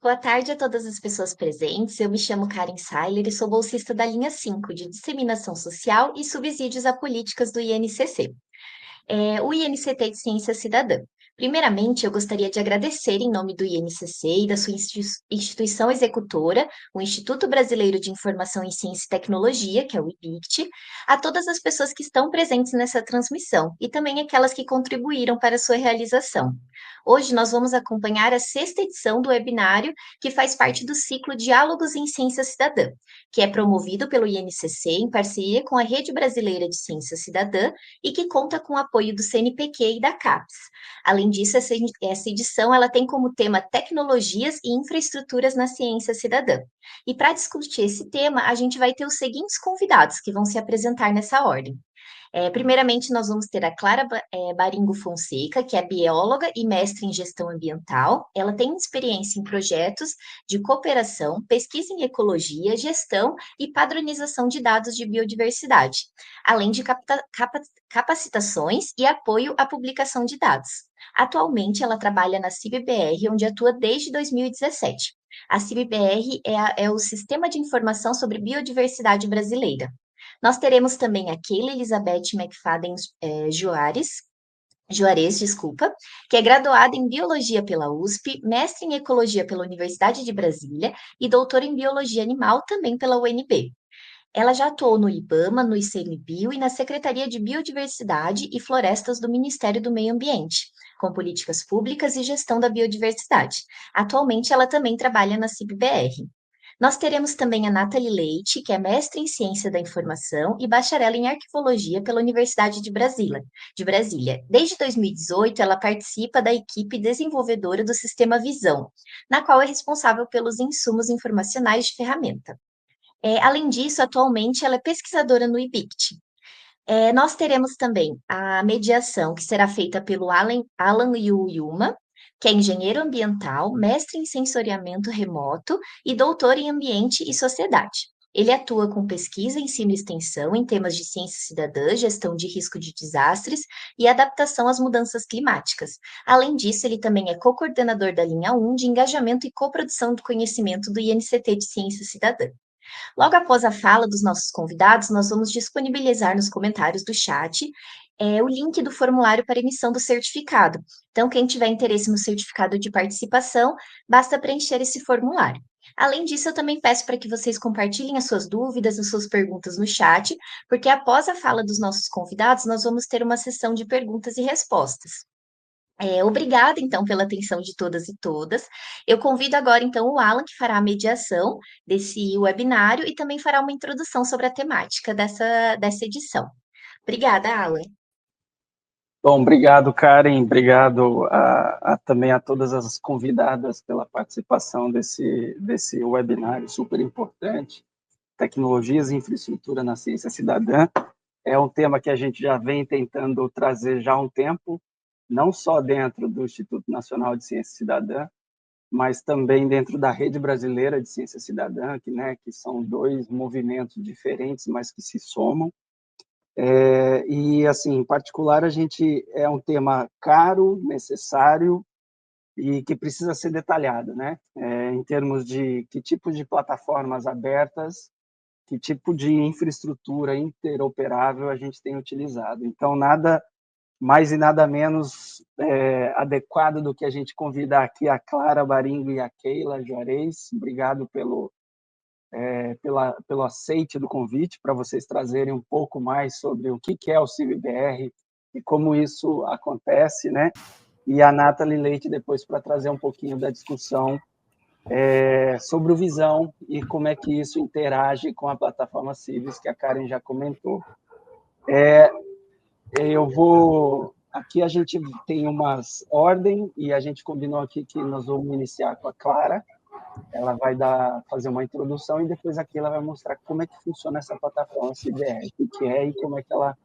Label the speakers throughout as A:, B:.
A: Boa tarde a todas as pessoas presentes. Eu me chamo Karen Sailer e sou bolsista da linha 5 de Disseminação Social e Subsídios a Políticas do INCC. O INCT de Ciência Cidadã. Primeiramente, eu gostaria de agradecer em nome do INCC e da sua instituição executora, o Instituto Brasileiro de Informação em Ciência e Tecnologia, que é o IBICT, a todas as pessoas que estão presentes nessa transmissão e também aquelas que contribuíram para a sua realização. Hoje nós vamos acompanhar a sexta edição do webinário que faz parte do ciclo Diálogos em Ciência Cidadã, que é promovido pelo INCC em parceria com a Rede Brasileira de Ciência Cidadã e que conta com o apoio do CNPq e da CAPES. Além disso, essa edição ela tem como tema Tecnologias e Infraestruturas na Ciência Cidadã. E para discutir esse tema, a gente vai ter os seguintes convidados que vão se apresentar nessa ordem. Primeiramente, nós vamos ter a Clara Baringo Fonseca, que é bióloga e mestre em gestão ambiental. Ela tem experiência em projetos de cooperação, pesquisa em ecologia, gestão e padronização de dados de biodiversidade, além de capacitações e apoio à publicação de dados. Atualmente, ela trabalha na CIB-BR, onde atua desde 2017. A CIB-BR é o Sistema de Informação sobre Biodiversidade Brasileira. Nós teremos também a Keila Elizabeth McFadden Juarez, que é graduada em Biologia pela USP, mestre em Ecologia pela Universidade de Brasília e doutora em Biologia Animal também pela UNB. Ela já atuou no IBAMA, no ICMBio e na Secretaria de Biodiversidade e Florestas do Ministério do Meio Ambiente, com políticas públicas e gestão da biodiversidade. Atualmente, ela também trabalha na CIB-BR. Nós teremos também a Nathalie Leite, que é mestre em Ciência da Informação e bacharel em Arquivologia pela Universidade de Brasília. Desde 2018, ela participa da equipe desenvolvedora do Sistema Visão, na qual é responsável pelos insumos informacionais de ferramenta. Além disso, atualmente ela é pesquisadora no IBICT. Nós teremos também a mediação, que será feita pelo Alan Yu Yuma, que é engenheiro ambiental, mestre em sensoriamento remoto e doutor em ambiente e sociedade. Ele atua com pesquisa, ensino e extensão em temas de ciência cidadã, gestão de risco de desastres e adaptação às mudanças climáticas. Além disso, ele também é co-coordenador da linha 1 de engajamento e coprodução do conhecimento do INCT de Ciência Cidadã. Logo após a fala dos nossos convidados, nós vamos disponibilizar nos comentários do chat o link do formulário para emissão do certificado. Então, quem tiver interesse no certificado de participação, basta preencher esse formulário. Além disso, eu também peço para que vocês compartilhem as suas dúvidas, as suas perguntas no chat, porque após a fala dos nossos convidados, nós vamos ter uma sessão de perguntas e respostas. Obrigada, então, pela atenção de todas e todas. Eu convido agora, então, o Alan, que fará a mediação desse webinário e também fará uma introdução sobre a temática dessa edição. Obrigada, Alan.
B: Bom, obrigado, Karen, obrigado também a todas as convidadas pela participação desse webinário super importante, Tecnologias e Infraestrutura na Ciência Cidadã. É um tema que a gente já vem tentando trazer já há um tempo, não só dentro do Instituto Nacional de Ciência Cidadã, mas também dentro da Rede Brasileira de Ciência Cidadã, que são dois movimentos diferentes, mas que se somam. E, assim, em particular, é um tema caro, necessário e que precisa ser detalhado, em termos de que tipo de plataformas abertas, que tipo de infraestrutura interoperável a gente tem utilizado. Então, nada mais e nada menos adequado do que a gente convidar aqui a Clara Baringo e a Keila Juarez. Obrigado pelo aceite do convite, para vocês trazerem um pouco mais sobre o que é o CIB-BR e como isso acontece, E a Nathalie Leite depois para trazer um pouquinho da discussão sobre o Visão e como é que isso interage com a plataforma Civis, que a Karen já comentou. Aqui a gente tem uma ordem e a gente combinou aqui que nós vamos iniciar com a Clara. Ela vai fazer uma introdução e depois aqui ela vai mostrar como é que funciona essa plataforma CIB-BR, o que é e como é que ela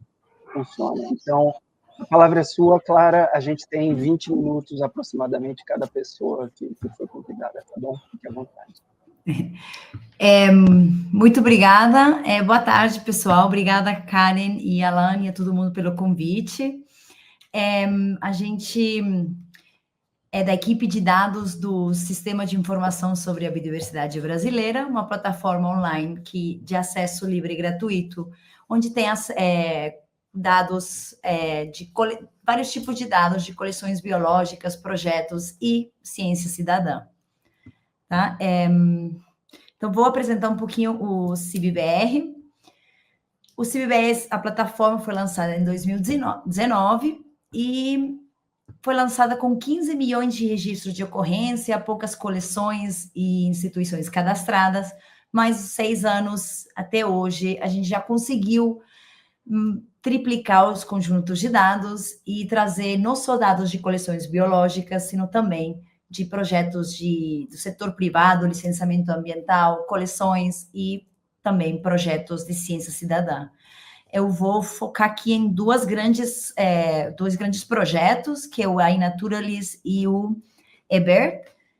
B: funciona. Então, a palavra é sua, Clara. A gente tem 20 minutos aproximadamente cada pessoa que foi convidada, tá bom? Fique à vontade.
C: Muito obrigada. Boa tarde, pessoal. Obrigada, Karen e Alan e a todo mundo pelo convite. A gente é da equipe de dados do Sistema de Informação sobre a Biodiversidade Brasileira, uma plataforma online de acesso livre e gratuito, onde tem dados vários tipos de dados de coleções biológicas, projetos e ciência cidadã. Tá? Então, vou apresentar um pouquinho o CIBBR. O CIBBR, a plataforma foi lançada em 2019 e foi lançada com 15 milhões de registros de ocorrência, poucas coleções e instituições cadastradas, mas 6 anos até hoje, a gente já conseguiu triplicar os conjuntos de dados e trazer não só dados de coleções biológicas, sino também de projetos do setor privado, licenciamento ambiental, coleções e também projetos de ciência cidadã. Eu vou focar aqui em dois grandes projetos, que é o iNaturalist e o eBird.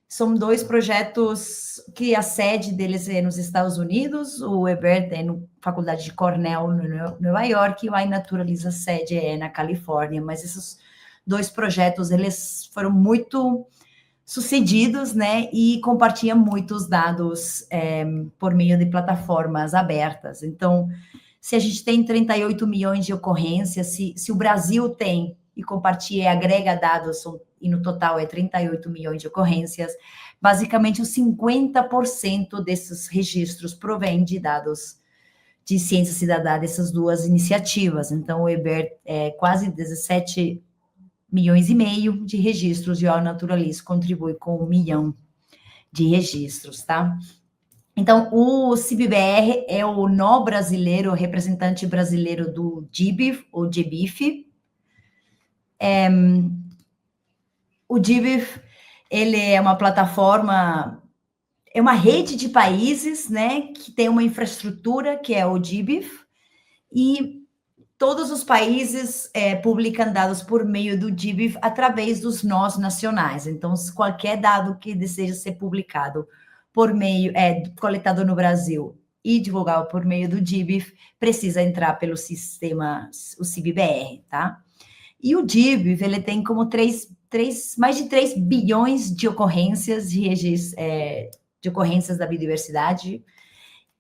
C: São 2 projetos que a sede deles é nos Estados Unidos, o eBird é na Faculdade de Cornell, no Nova York, e o iNaturalist, a sede é na Califórnia, mas esses 2 projetos, eles foram muito sucedidos, né, e compartilham muitos dados por meio de plataformas abertas. Então, se a gente tem 38 milhões de ocorrências, se o Brasil tem e compartilha e agrega dados, e no total é 38 milhões de ocorrências, basicamente os 50% desses registros provém de dados de ciência cidadã dessas 2 iniciativas. Então, o eBird é quase 17 milhões e meio de registros, e o iNaturalist contribui com 1 milhão de registros, tá? Então, o CIBBR é o nó brasileiro, o representante brasileiro do GBIF, ou GBIF. O GBIF, ele é uma plataforma, é uma rede de países, né, que tem uma infraestrutura, que é o GBIF, e todos os países publicam dados por meio do GBIF através dos nós nacionais. Então, qualquer dado que deseja ser publicado por meio, coletado no Brasil e divulgado por meio do GBIF, precisa entrar pelo sistema, o CIBBR, tá? E o GBIF, ele tem como mais de 3 bilhões de ocorrências de ocorrências da biodiversidade,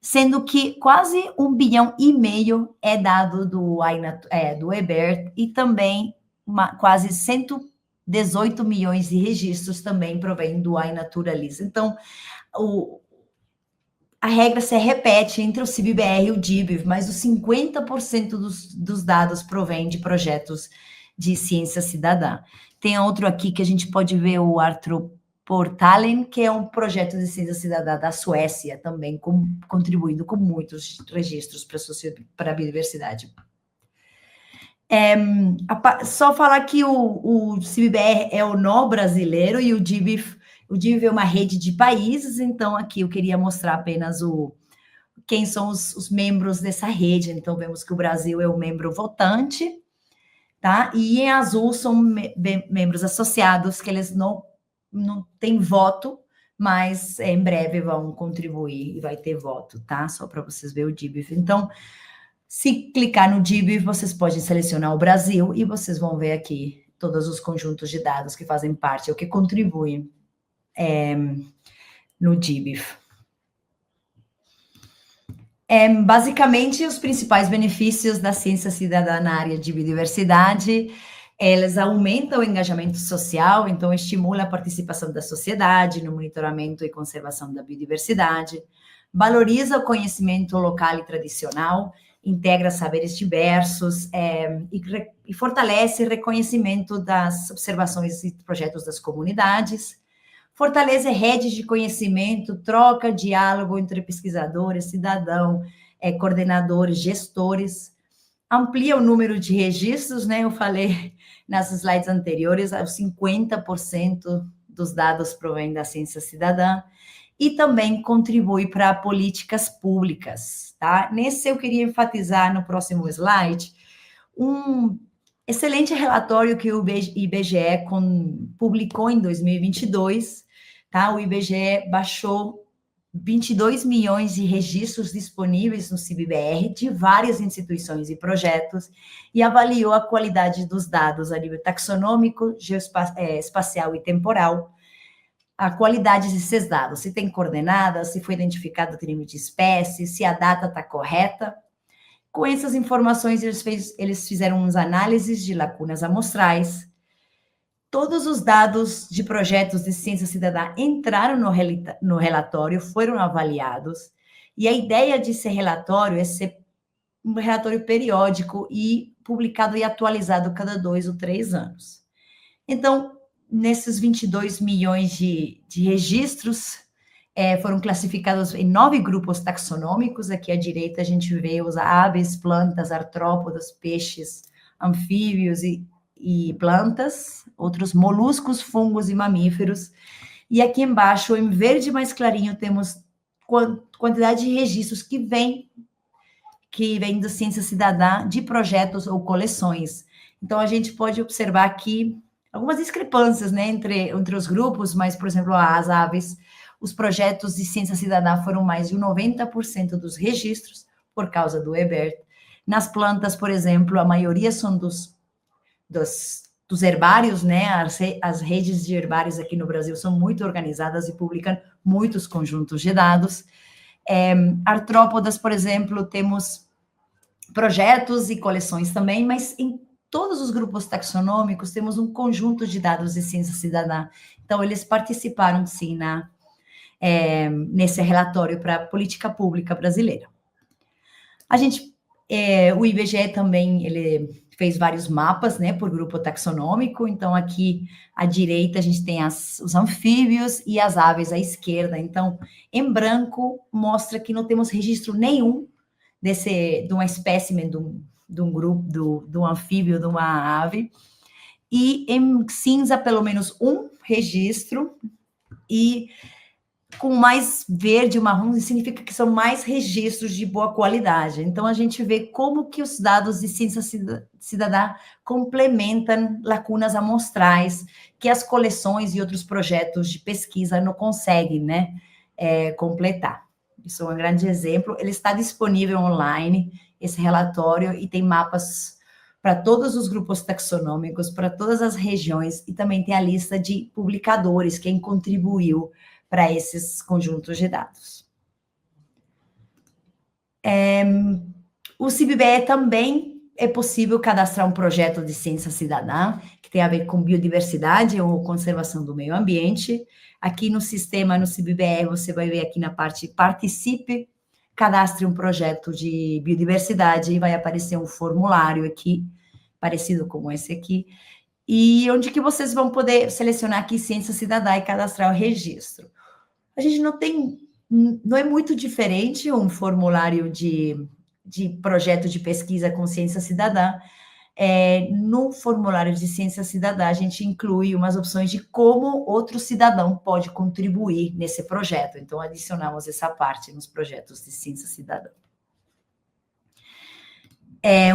C: sendo que quase 1,5 bilhão é dado do eBird, e também quase 118 milhões de registros também provém do iNaturalist. Então, a regra se repete entre o CIBBR e o GBIF, mas os 50% dos dados provém de projetos de ciência cidadã. Tem outro aqui que a gente pode ver, o Arthroportalen, que é um projeto de ciência cidadã da Suécia, também contribuindo com muitos registros para a biodiversidade. Só falar que o CIBBR é o nó brasileiro e o GBIF é uma rede de países. Então, aqui eu queria mostrar apenas quem são os membros dessa rede. Então, vemos que o Brasil é o membro votante, tá? E em azul são membros associados, que eles não têm voto, mas em breve vão contribuir e vai ter voto, tá? Só para vocês verem o GBIF. Então, se clicar no GBIF, vocês podem selecionar o Brasil e vocês vão ver aqui todos os conjuntos de dados que fazem parte ou que contribuem no GBIF. Basicamente, os principais benefícios da ciência cidadã na área de biodiversidade, eles aumentam o engajamento social, então estimula a participação da sociedade no monitoramento e conservação da biodiversidade, valoriza o conhecimento local e tradicional, integra saberes diversos e fortalece o reconhecimento das observações e projetos das comunidades, fortalece redes de conhecimento, troca, diálogo entre pesquisadores, cidadãos, coordenadores, gestores, amplia o número de registros, né? Eu falei nas slides anteriores, 50% dos dados provém da ciência cidadã, e também contribui para políticas públicas, tá? Nesse eu queria enfatizar no próximo slide um excelente relatório que o IBGE publicou em 2022, tá? O IBGE baixou 22 milhões de registros disponíveis no CIBBR de várias instituições e projetos e avaliou a qualidade dos dados a nível taxonômico, espacial e temporal, a qualidade desses dados, se tem coordenadas, se foi identificado o crime de espécie, se a data está correta. Com essas informações, eles fizeram umas análises de lacunas amostrais. Todos os dados de projetos de ciência cidadã entraram no relatório, foram avaliados, e a ideia desse relatório é ser um relatório periódico e publicado e atualizado cada 2 ou 3 anos. Então, nesses 22 milhões de registros, foram classificados em 9 grupos taxonômicos. Aqui à direita a gente vê os aves, plantas, artrópodas, peixes, anfíbios e plantas, outros moluscos, fungos e mamíferos. E aqui embaixo, em verde mais clarinho, temos quantidade de registros que vem da ciência cidadã de projetos ou coleções. Então, a gente pode observar aqui algumas discrepâncias, né, entre os grupos, mas, por exemplo, as aves, os projetos de ciência cidadã foram mais de 90% dos registros, por causa do EBERT. Nas plantas, por exemplo, a maioria são dos herbários, né? As redes de herbários aqui no Brasil são muito organizadas e publicam muitos conjuntos de dados. Artrópodas, por exemplo, temos projetos e coleções também, mas em todos os grupos taxonômicos temos um conjunto de dados de ciência cidadã. Então, eles participaram, sim, nesse relatório para a política pública brasileira. O IBGE também, ele fez vários mapas, né, por grupo taxonômico. Então, aqui à direita a gente tem os anfíbios e as aves à esquerda. Então, em branco, mostra que não temos registro nenhum de uma espécime, de um grupo, de um anfíbio, de uma ave. E em cinza, pelo menos um registro. E com mais verde e marrom, significa que são mais registros de boa qualidade. Então, a gente vê como que os dados de ciência cidadã complementam lacunas amostrais que as coleções e outros projetos de pesquisa não conseguem, né, completar. Isso é um grande exemplo. Ele está disponível online, esse relatório, e tem mapas para todos os grupos taxonômicos, para todas as regiões, e também tem a lista de publicadores, quem contribuiu para esses conjuntos de dados. O CIBBE também é possível cadastrar um projeto de ciência cidadã, que tem a ver com biodiversidade ou conservação do meio ambiente. Aqui no sistema, no CIBBE, você vai ver aqui na parte Participe, cadastre um projeto de biodiversidade e vai aparecer um formulário aqui, parecido com esse aqui, e onde que vocês vão poder selecionar aqui ciência cidadã e cadastrar o registro. A gente não é muito diferente um formulário de projeto de pesquisa com ciência cidadã. No formulário de ciência cidadã, a gente inclui umas opções de como outro cidadão pode contribuir nesse projeto. Então, adicionamos essa parte nos projetos de ciência cidadã.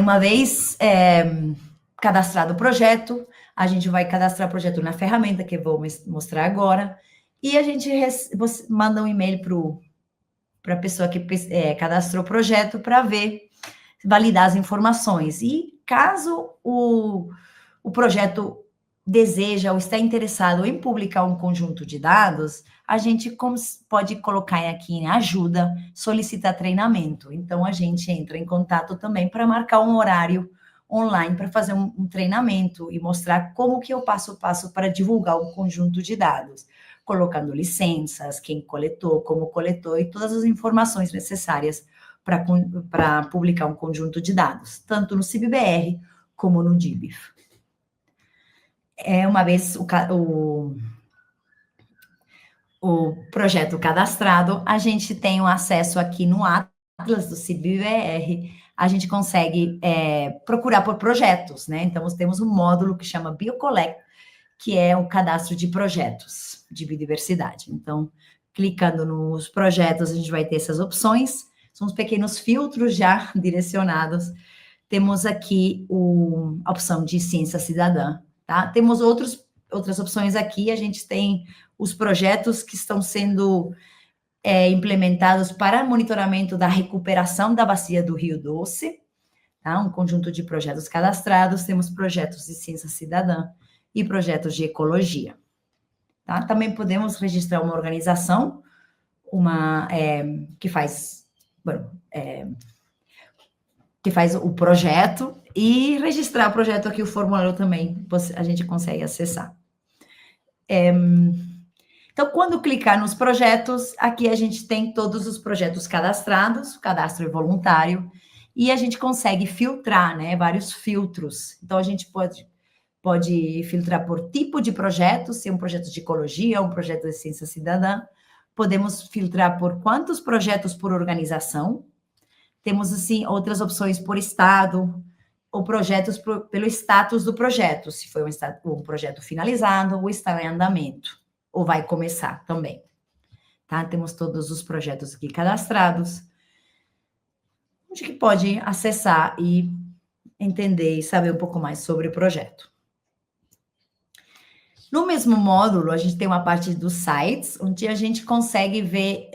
C: Uma vez cadastrado o projeto, a gente vai cadastrar o projeto na ferramenta que eu vou mostrar agora, e a gente manda um e-mail para a pessoa que cadastrou o projeto para validar as informações. E caso o projeto deseja ou está interessado em publicar um conjunto de dados, a gente pode colocar aqui em ajuda, solicitar treinamento. Então, a gente entra em contato também para marcar um horário online para fazer um treinamento e mostrar como que eu passo a passo para divulgar um conjunto de dados, colocando licenças, quem coletou, como coletou e todas as informações necessárias para publicar um conjunto de dados, tanto no CIBBR como no DIBIF. Uma vez o projeto cadastrado, a gente tem um acesso aqui no Atlas do CIBBR, a gente consegue procurar por projetos, né? Então, temos um módulo que chama BioCollect, que é o cadastro de projetos de biodiversidade. Então, clicando nos projetos, a gente vai ter essas opções, são uns pequenos filtros já direcionados. Temos aqui a opção de ciência cidadã, tá? Temos outras opções aqui, a gente tem os projetos que estão sendo implementados para monitoramento da recuperação da bacia do Rio Doce, tá? Um conjunto de projetos cadastrados, temos projetos de ciência cidadã e projetos de ecologia. Tá? Também podemos registrar uma organização, que faz o projeto, e registrar o projeto aqui, o formulário também, a gente consegue acessar. Então, quando clicar nos projetos, aqui a gente tem todos os projetos cadastrados, o cadastro é voluntário, e a gente consegue filtrar, né, vários filtros. Então, a gente pode filtrar por tipo de projeto, se é um projeto de ecologia, um projeto de ciência cidadã. Podemos filtrar por quantos projetos por organização. Temos, assim, outras opções por estado, ou projetos pelo status do projeto, se foi um projeto finalizado ou está em andamento, ou vai começar também. Tá? Temos todos os projetos aqui cadastrados, onde que pode acessar e entender e saber um pouco mais sobre o projeto. No mesmo módulo, a gente tem uma parte dos sites, onde a gente consegue ver,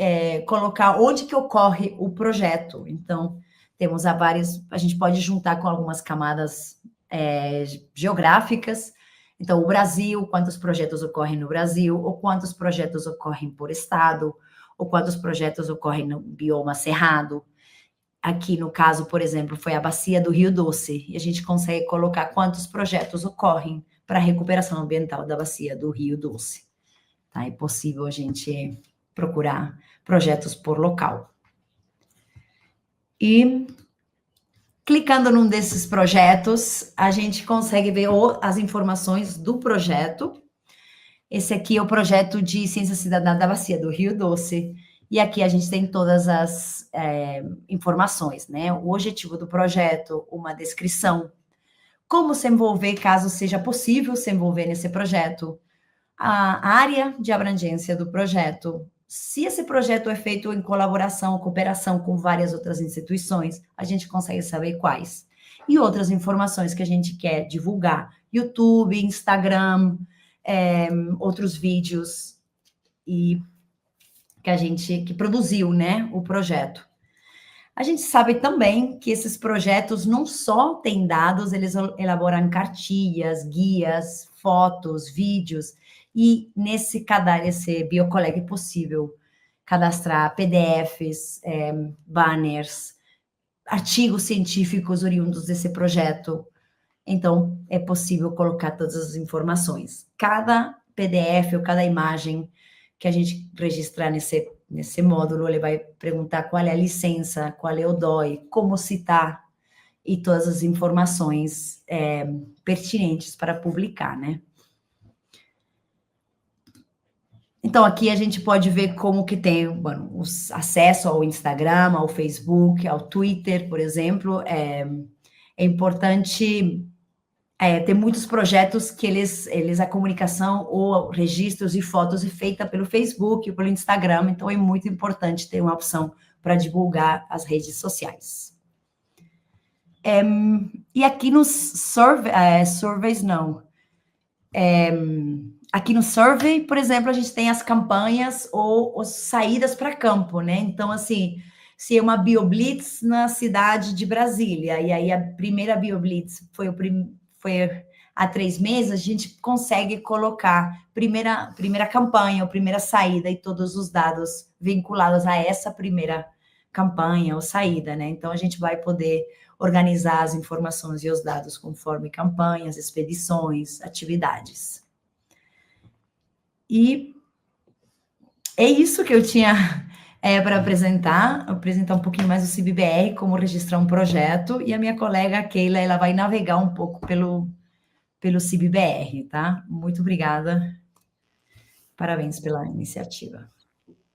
C: colocar onde que ocorre o projeto. Então, temos a gente pode juntar com algumas camadas geográficas. Então, o Brasil, quantos projetos ocorrem no Brasil, ou quantos projetos ocorrem por estado, ou quantos projetos ocorrem no bioma cerrado. Aqui, no caso, por exemplo, foi a bacia do Rio Doce, e a gente consegue colocar quantos projetos ocorrem para a recuperação ambiental da bacia do Rio Doce. Tá? É possível a gente procurar projetos por local. E, clicando num desses projetos, a gente consegue ver as informações do projeto. Esse aqui é o projeto de Ciência Cidadã da Bacia do Rio Doce, e aqui a gente tem todas as informações, né? O objetivo do projeto, uma descrição, como se envolver, caso seja possível se envolver nesse projeto, a área de abrangência do projeto, se esse projeto é feito em colaboração, cooperação com várias outras instituições, a gente consegue saber quais. E outras informações que a gente quer divulgar, YouTube, Instagram, outros vídeos, e que produziu, né, o projeto. A gente sabe também que esses projetos não só têm dados, eles elaboram cartilhas, guias, fotos, vídeos, e nesse Biocoleg é possível cadastrar PDFs, banners, artigos científicos oriundos desse projeto. Então, é possível colocar todas as informações. Cada PDF ou cada imagem que a gente registrar nesse módulo, ele vai perguntar qual é a licença, qual é o DOI, como citar, e todas as informações pertinentes para publicar, né? Então, aqui a gente pode ver como que tem acesso ao Instagram, ao Facebook, ao Twitter, por exemplo. É importante ter muitos projetos que a comunicação ou registros e fotos é feita pelo Facebook ou pelo Instagram, então é muito importante ter uma opção para divulgar as redes sociais. E aqui nos surveys, não. Aqui no survey, por exemplo, a gente tem as campanhas ou as saídas para campo, né? Então, assim, se é uma BioBlitz na cidade de Brasília, e aí a primeira BioBlitz foi há 3 meses, a gente consegue colocar primeira campanha ou primeira saída e todos os dados vinculados a essa primeira campanha ou saída, né? Então, a gente vai poder organizar as informações e os dados conforme campanhas, expedições, atividades. E é isso que eu tinha para apresentar um pouquinho mais do CIBBR, como registrar um projeto, e a minha colega Keila, ela vai navegar um pouco pelo CIBBR, tá? Muito obrigada. Parabéns pela iniciativa.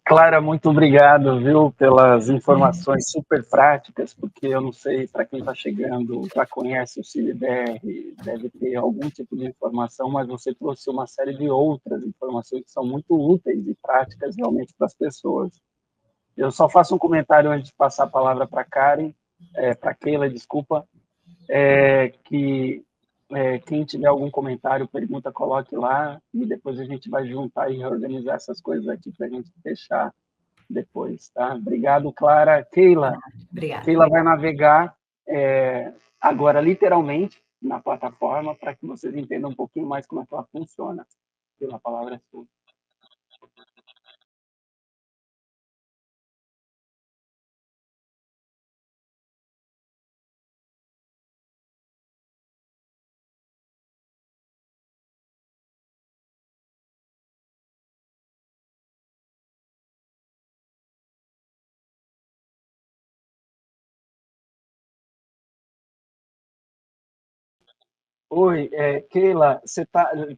B: Clara, muito obrigado, viu, pelas informações super práticas, porque eu não sei, para quem está chegando, já conhece o CIBBR, deve ter algum tipo de informação, mas você trouxe uma série de outras informações que são muito úteis e práticas realmente para as pessoas. Eu só faço um comentário antes de passar a palavra para para Keila, desculpa, que quem tiver algum comentário, pergunta, coloque lá, e depois a gente vai juntar e reorganizar essas coisas aqui para a gente fechar depois, tá? Obrigado, Clara. Keila.
C: Obrigada.
B: Keila vai navegar agora, literalmente, na plataforma, para que vocês entendam um pouquinho mais como é que ela funciona. Keila, a palavra é sua. Oi, Keila, você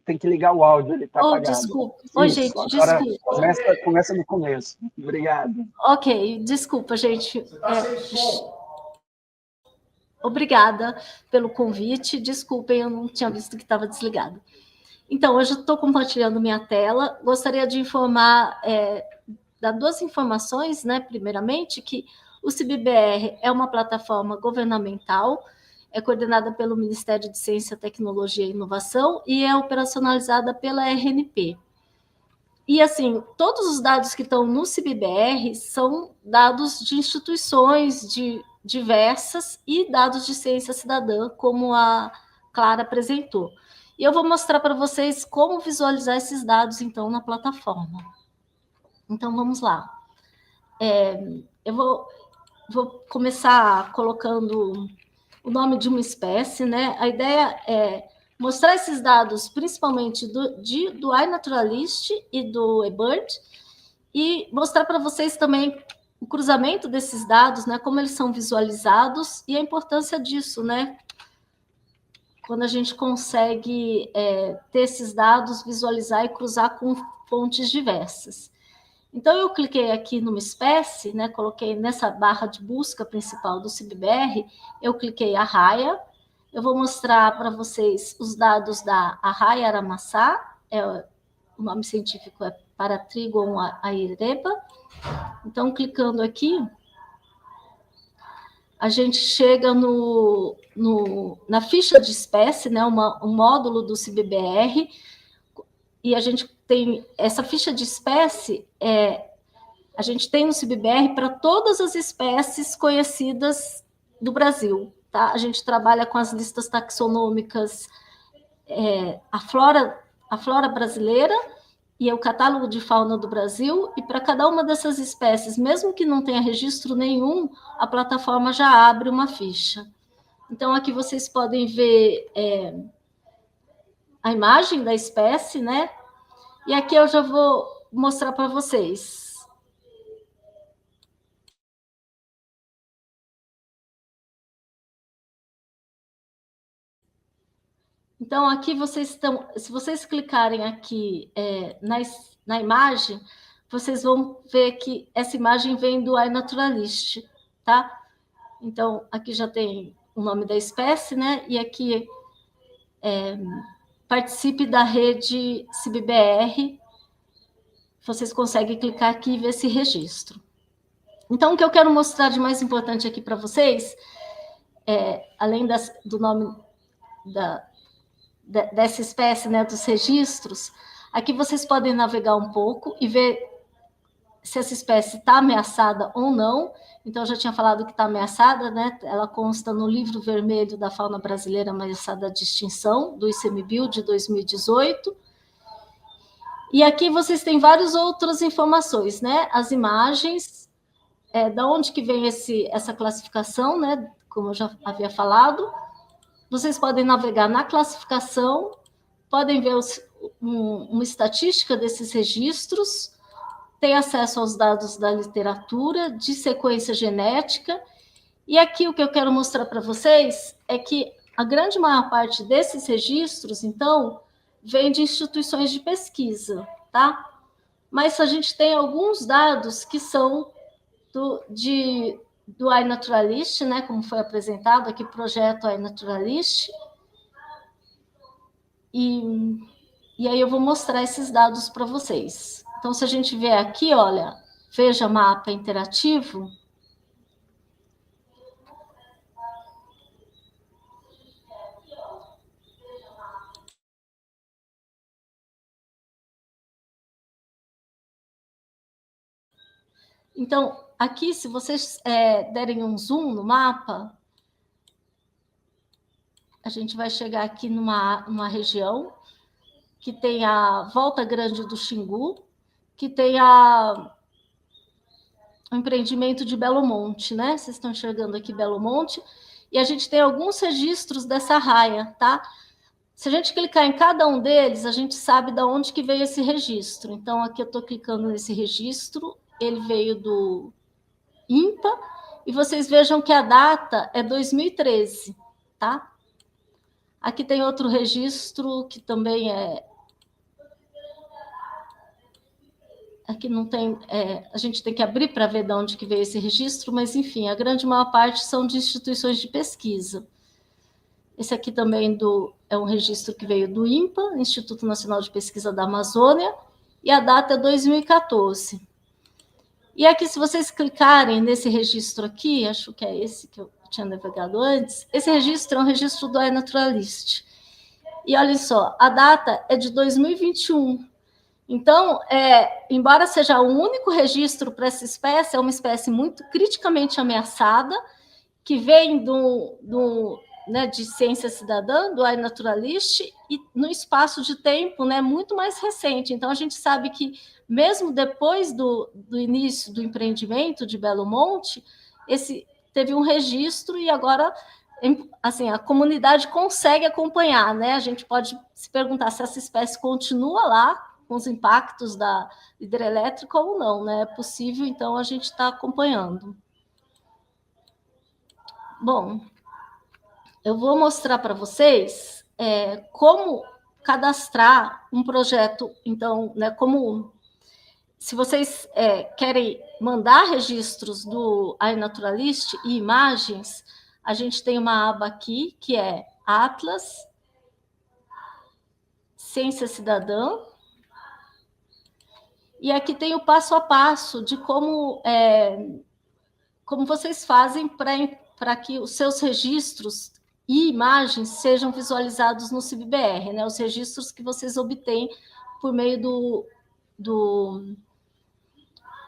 B: tem que ligar o áudio, ele está apagado.
D: Desculpa. Oi, gente,
B: agora
D: desculpa.
B: começa no começo. Obrigado.
D: Ok, desculpa, gente. Obrigada pelo convite. Desculpem, eu não tinha visto que estava desligado. Então, hoje eu estou compartilhando minha tela. Gostaria de informar, dar duas informações, né? Primeiramente, que o CIBBR é uma plataforma governamental, é coordenada pelo Ministério de Ciência, Tecnologia e Inovação e é operacionalizada pela RNP. E, assim, todos os dados que estão no CIBBR são dados de instituições diversas e dados de ciência cidadã, como a Clara apresentou. E eu vou mostrar para vocês como visualizar esses dados, então, na plataforma. Então, vamos lá. Eu vou começar colocando o nome de uma espécie, né? A ideia é mostrar esses dados, principalmente do iNaturalist e do eBird, e mostrar para vocês também o cruzamento desses dados, né? Como eles são visualizados e a importância disso, né? Quando a gente consegue ter esses dados, visualizar e cruzar com fontes diversas. Então, eu cliquei aqui numa espécie, né, coloquei nessa barra de busca principal do CIBBR, eu cliquei Arraia. Eu vou mostrar para vocês os dados da Arraia aramaçá, o nome científico é Paratrigon aireba. Então, clicando aqui, a gente chega na ficha de espécie, né, um módulo do CIBBR, e a gente tem essa ficha de espécie, a gente tem no CIBBR para todas as espécies conhecidas do Brasil, tá? A gente trabalha com as listas taxonômicas, a flora brasileira e o catálogo de fauna do Brasil, e para cada uma dessas espécies, mesmo que não tenha registro nenhum, a plataforma já abre uma ficha. Então, aqui vocês podem ver a imagem da espécie, né? E aqui eu já vou mostrar para vocês. Então, aqui vocês estão, se vocês clicarem aqui na imagem, vocês vão ver que essa imagem vem do iNaturalist, tá? Então, aqui já tem o nome da espécie, né? E aqui participe da rede CIBBR. Vocês conseguem clicar aqui e ver esse registro. Então, o que eu quero mostrar de mais importante aqui para vocês, além do nome dessa espécie, né, dos registros, aqui vocês podem navegar um pouco e ver se essa espécie está ameaçada ou não. Então, eu já tinha falado que está ameaçada, né? Ela consta no livro vermelho da fauna brasileira ameaçada de extinção, do ICMBio de 2018. E aqui vocês têm várias outras informações, né? As imagens, da onde que vem essa classificação, né? Como eu já havia falado. Vocês podem navegar na classificação, podem ver uma estatística desses registros, tem acesso aos dados da literatura, de sequência genética, e aqui o que eu quero mostrar para vocês é que a grande maior parte desses registros, então, vem de instituições de pesquisa, tá? Mas a gente tem alguns dados que são do iNaturalist, né, como foi apresentado aqui, projeto iNaturalist, e aí eu vou mostrar esses dados para vocês. Então, se a gente ver aqui, olha, veja mapa interativo. Então, aqui, se vocês derem um zoom no mapa, a gente vai chegar aqui numa região que tem a Volta Grande do Xingu, que tem o empreendimento de Belo Monte, né? Vocês estão enxergando aqui Belo Monte, e a gente tem alguns registros dessa raia, tá? Se a gente clicar em cada um deles, a gente sabe de onde que veio esse registro. Então, aqui eu estou clicando nesse registro, ele veio do INPA, e vocês vejam que a data é 2013, tá? Aqui tem outro registro que também é... Aqui não tem... a gente tem que abrir para ver de onde que veio esse registro, mas, enfim, a grande maior parte são de instituições de pesquisa. Esse aqui também é um registro que veio do INPA, Instituto Nacional de Pesquisa da Amazônia, e a data é 2014. E aqui, se vocês clicarem nesse registro aqui, acho que é esse que eu tinha navegado antes, esse registro é um registro do iNaturalist. E olha só, a data é de 2021. Então, embora seja o único registro para essa espécie, é uma espécie muito criticamente ameaçada, que vem de ciência cidadã, do iNaturalist, e no espaço de tempo muito mais recente. Então, a gente sabe que, mesmo depois do início do empreendimento de Belo Monte, teve um registro e agora assim, a comunidade consegue acompanhar. Né? A gente pode se perguntar se essa espécie continua lá, com os impactos da hidrelétrica ou não. Né? É possível, então, a gente está acompanhando. Bom, eu vou mostrar para vocês como cadastrar um projeto. Então, se vocês querem mandar registros do iNaturalist e imagens, a gente tem uma aba aqui, que é Atlas, Ciência Cidadã, e aqui tem o passo a passo de como vocês fazem para que os seus registros e imagens sejam visualizados no CIBBR, né? Os registros que vocês obtêm por meio do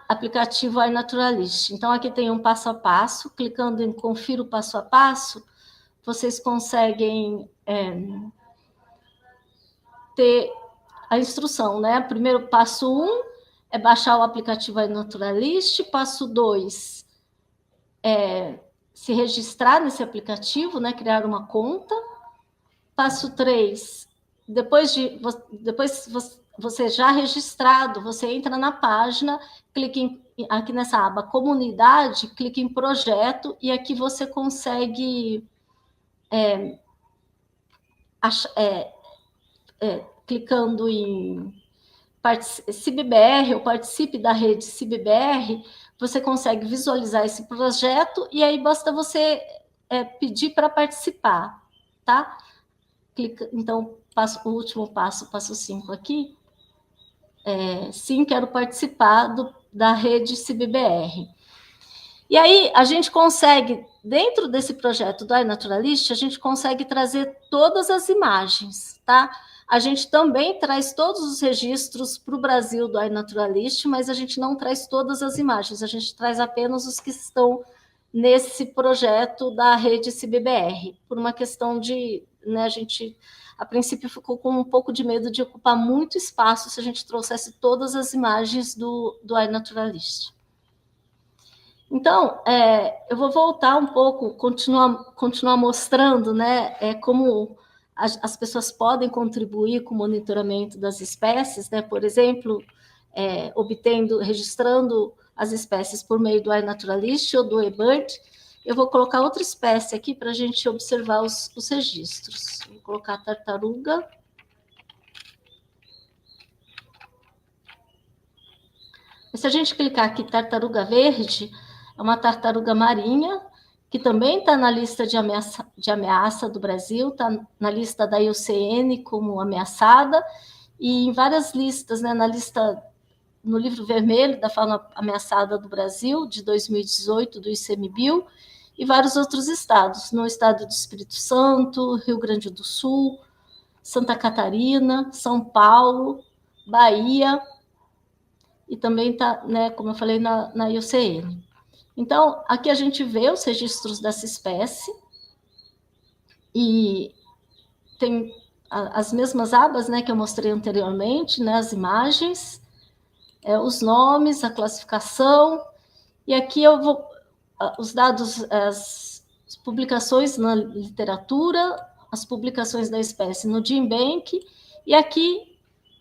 D: aplicativo iNaturalist. Então, aqui tem um passo a passo. Clicando em Confira o passo a passo, vocês conseguem ter a instrução, né? Primeiro, passo 1 é baixar o aplicativo iNaturalist. Passo 2 é se registrar nesse aplicativo, né? Criar uma conta. Passo 3, depois você já registrado, você entra na página, clica aqui nessa aba Comunidade, clica em Projeto, e aqui você consegue clicando em CIBBR, ou participe da rede CIBBR, você consegue visualizar esse projeto, e aí basta você pedir para participar, tá? Clica, então, o último passo, passo 5 aqui. Sim, quero participar da rede CIBBR. E aí, a gente consegue, dentro desse projeto do iNaturalist, a gente consegue trazer todas as imagens, tá? A gente também traz todos os registros para o Brasil do iNaturalist, mas a gente não traz todas as imagens, a gente traz apenas os que estão nesse projeto da rede CIBBR, por uma questão de... a gente, a princípio, ficou com um pouco de medo de ocupar muito espaço se a gente trouxesse todas as imagens do iNaturalist. Então, eu vou voltar um pouco, continuar mostrando como as pessoas podem contribuir com o monitoramento das espécies, né? Por exemplo, registrando as espécies por meio do iNaturalist ou do eBird. Eu vou colocar outra espécie aqui para a gente observar os registros. Vou colocar tartaruga. Se a gente clicar aqui, tartaruga verde, é uma tartaruga marinha, que também está na lista de ameaça do Brasil, está na lista da IUCN como ameaçada, e em várias listas, né, no livro vermelho da fauna ameaçada do Brasil, de 2018, do ICMBio, e vários outros estados, no estado do Espírito Santo, Rio Grande do Sul, Santa Catarina, São Paulo, Bahia e também está, né, como eu falei, na IUCN. Então, aqui a gente vê os registros dessa espécie, e tem as mesmas abas, né, que eu mostrei anteriormente, né, as imagens, os nomes, a classificação, e aqui eu vou, os dados, as publicações na literatura, as publicações da espécie no GenBank, e aqui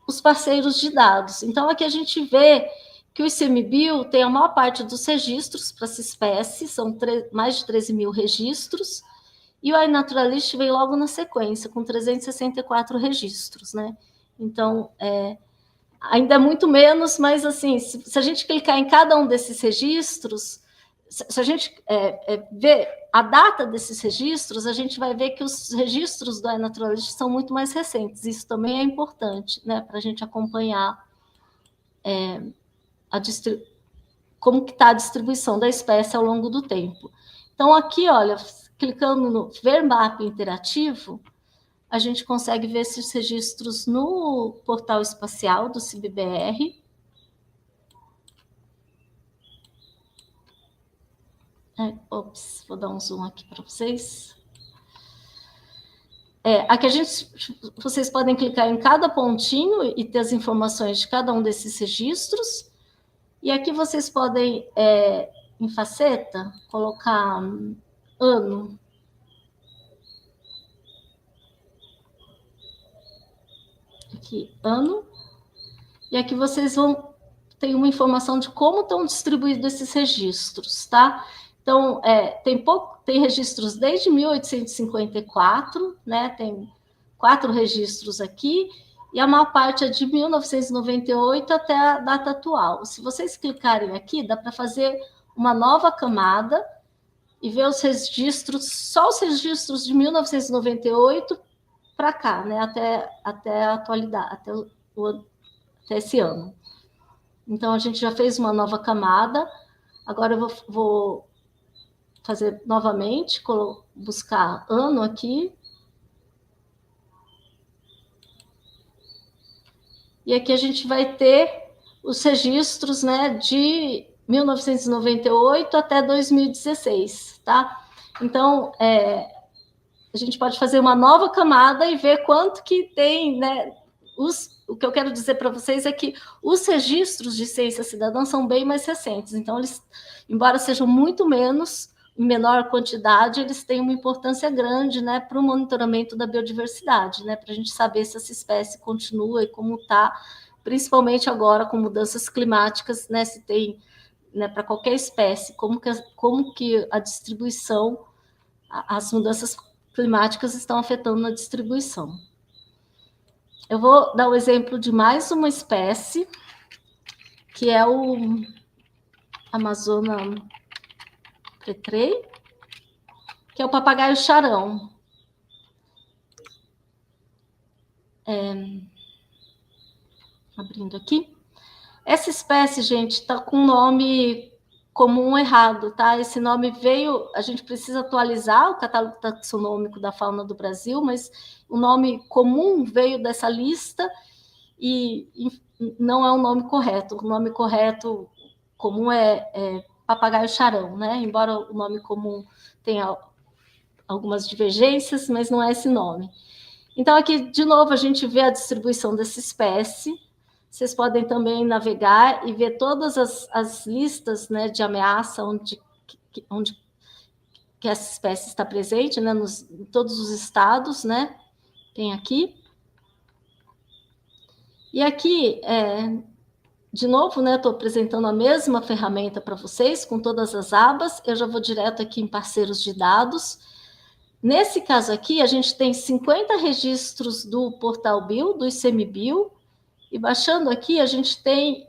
D: os parceiros de dados. Então, aqui a gente vê que o ICMBio tem a maior parte dos registros para essa espécie, são mais de 13 mil registros, e o iNaturalist vem logo na sequência, com 364 registros, né? Então, ainda é muito menos, mas, assim, se a gente clicar em cada um desses registros, se a gente ver a data desses registros, a gente vai ver que os registros do iNaturalist são muito mais recentes. Isso também é importante, né, para a gente acompanhar como que está a distribuição da espécie ao longo do tempo. Então, aqui, olha, clicando no Ver Mapa Interativo, a gente consegue ver esses registros no portal espacial do CIBBR. Vou dar um zoom aqui para vocês. Aqui vocês podem clicar em cada pontinho e ter as informações de cada um desses registros. E aqui vocês podem, em faceta, colocar ano. Aqui, ano. E aqui vocês vão ter uma informação de como estão distribuídos esses registros, tá? Então, tem registros desde 1854, né? Tem 4 registros aqui, e a maior parte é de 1998 até a data atual. Se vocês clicarem aqui, dá para fazer uma nova camada e ver os registros, só os registros de 1998 para cá, né? Até a atualidade, até esse ano. Então, a gente já fez uma nova camada. Agora eu vou fazer novamente, buscar ano aqui. E aqui a gente vai ter os registros, né, de 1998 até 2016, tá? Então, a gente pode fazer uma nova camada e ver quanto que tem, né? O que eu quero dizer para vocês é que os registros de ciência cidadã são bem mais recentes. Então, eles, embora sejam muito menos, em menor quantidade, eles têm uma importância grande, né, para o monitoramento da biodiversidade, né, para a gente saber se essa espécie continua e como está, principalmente agora com mudanças climáticas, né, se tem, né, para qualquer espécie, como que a distribuição, as mudanças climáticas estão afetando na distribuição. Eu vou dar o exemplo de mais uma espécie, que é o Amazona Petrei, que é o papagaio charão. Abrindo aqui. Essa espécie, gente, está com um nome comum errado, tá? Esse nome veio, a gente precisa atualizar o catálogo taxonômico da fauna do Brasil, mas o nome comum veio dessa lista e não é o nome correto. O nome correto comum é papagaio charão, né? Embora o nome comum tenha algumas divergências, mas não é esse nome. Então, aqui, de novo, a gente vê a distribuição dessa espécie. Vocês podem também navegar e ver todas as listas, né, de ameaça onde que essa espécie está presente, né, em todos os estados, né? Tem aqui. E aqui, de novo, né, estou apresentando a mesma ferramenta para vocês, com todas as abas. Eu já vou direto aqui em parceiros de dados. Nesse caso aqui, a gente tem 50 registros do Portal Bio, do ICMBio, e baixando aqui, a gente tem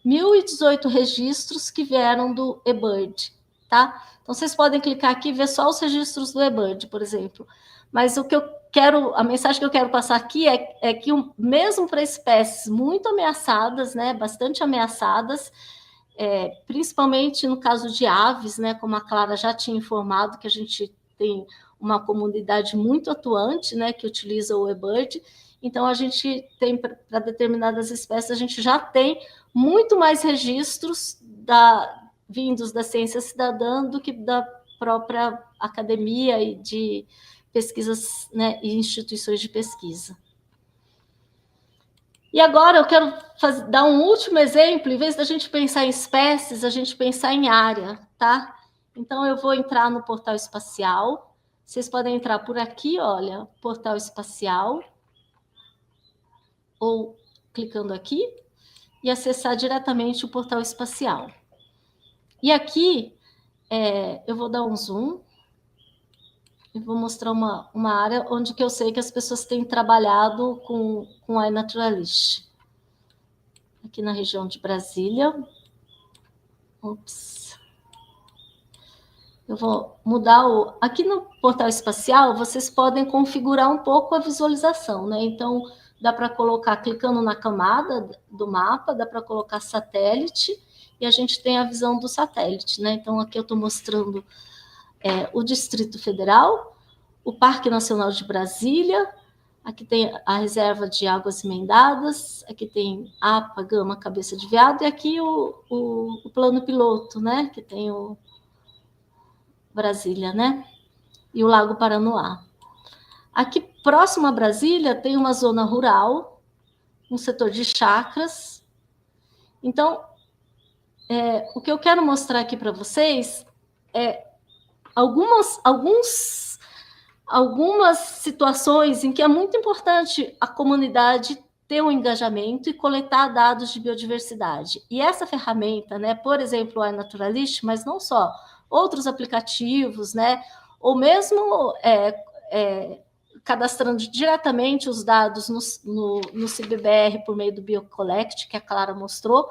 D: 1.018 registros que vieram do eBird, tá? Então, vocês podem clicar aqui e ver só os registros do eBird, por exemplo. Mas a mensagem que eu quero passar aqui é que, mesmo para espécies muito ameaçadas, né, bastante ameaçadas, principalmente no caso de aves, né, como a Clara já tinha informado, que a gente tem uma comunidade muito atuante, né, que utiliza o eBird. Então, a gente tem, para determinadas espécies, a gente já tem muito mais registros vindos da ciência cidadã do que da própria academia e de pesquisas, né, e instituições de pesquisa. E agora eu quero dar um último exemplo, em vez da gente pensar em espécies, a gente pensar em área, tá? Então, eu vou entrar no portal espacial. Vocês podem entrar por aqui, olha, portal espacial, ou clicando aqui, e acessar diretamente o portal espacial. E aqui, eu vou dar um zoom, e vou mostrar uma área onde que eu sei que as pessoas têm trabalhado com a iNaturalist. Aqui na região de Brasília. Ops. Eu vou mudar aqui no portal espacial, vocês podem configurar um pouco a visualização, né? Então, dá para colocar, clicando na camada do mapa, dá para colocar satélite, e a gente tem a visão do satélite, né? Então, aqui eu estou mostrando o Distrito Federal, o Parque Nacional de Brasília, aqui tem a reserva de águas emendadas, aqui tem APA, Gama, Cabeça de Veado, e aqui o plano piloto, né? Que tem o Brasília, né? E o Lago Paranoá. Aqui, próximo a Brasília, tem uma zona rural, um setor de chacras. Então, o que eu quero mostrar aqui para vocês é algumas situações em que é muito importante a comunidade ter um engajamento e coletar dados de biodiversidade. E essa ferramenta, né, por exemplo, a iNaturalist, mas não só, outros aplicativos, né, ou mesmo cadastrando diretamente os dados no CBBR por meio do BioCollect, que a Clara mostrou,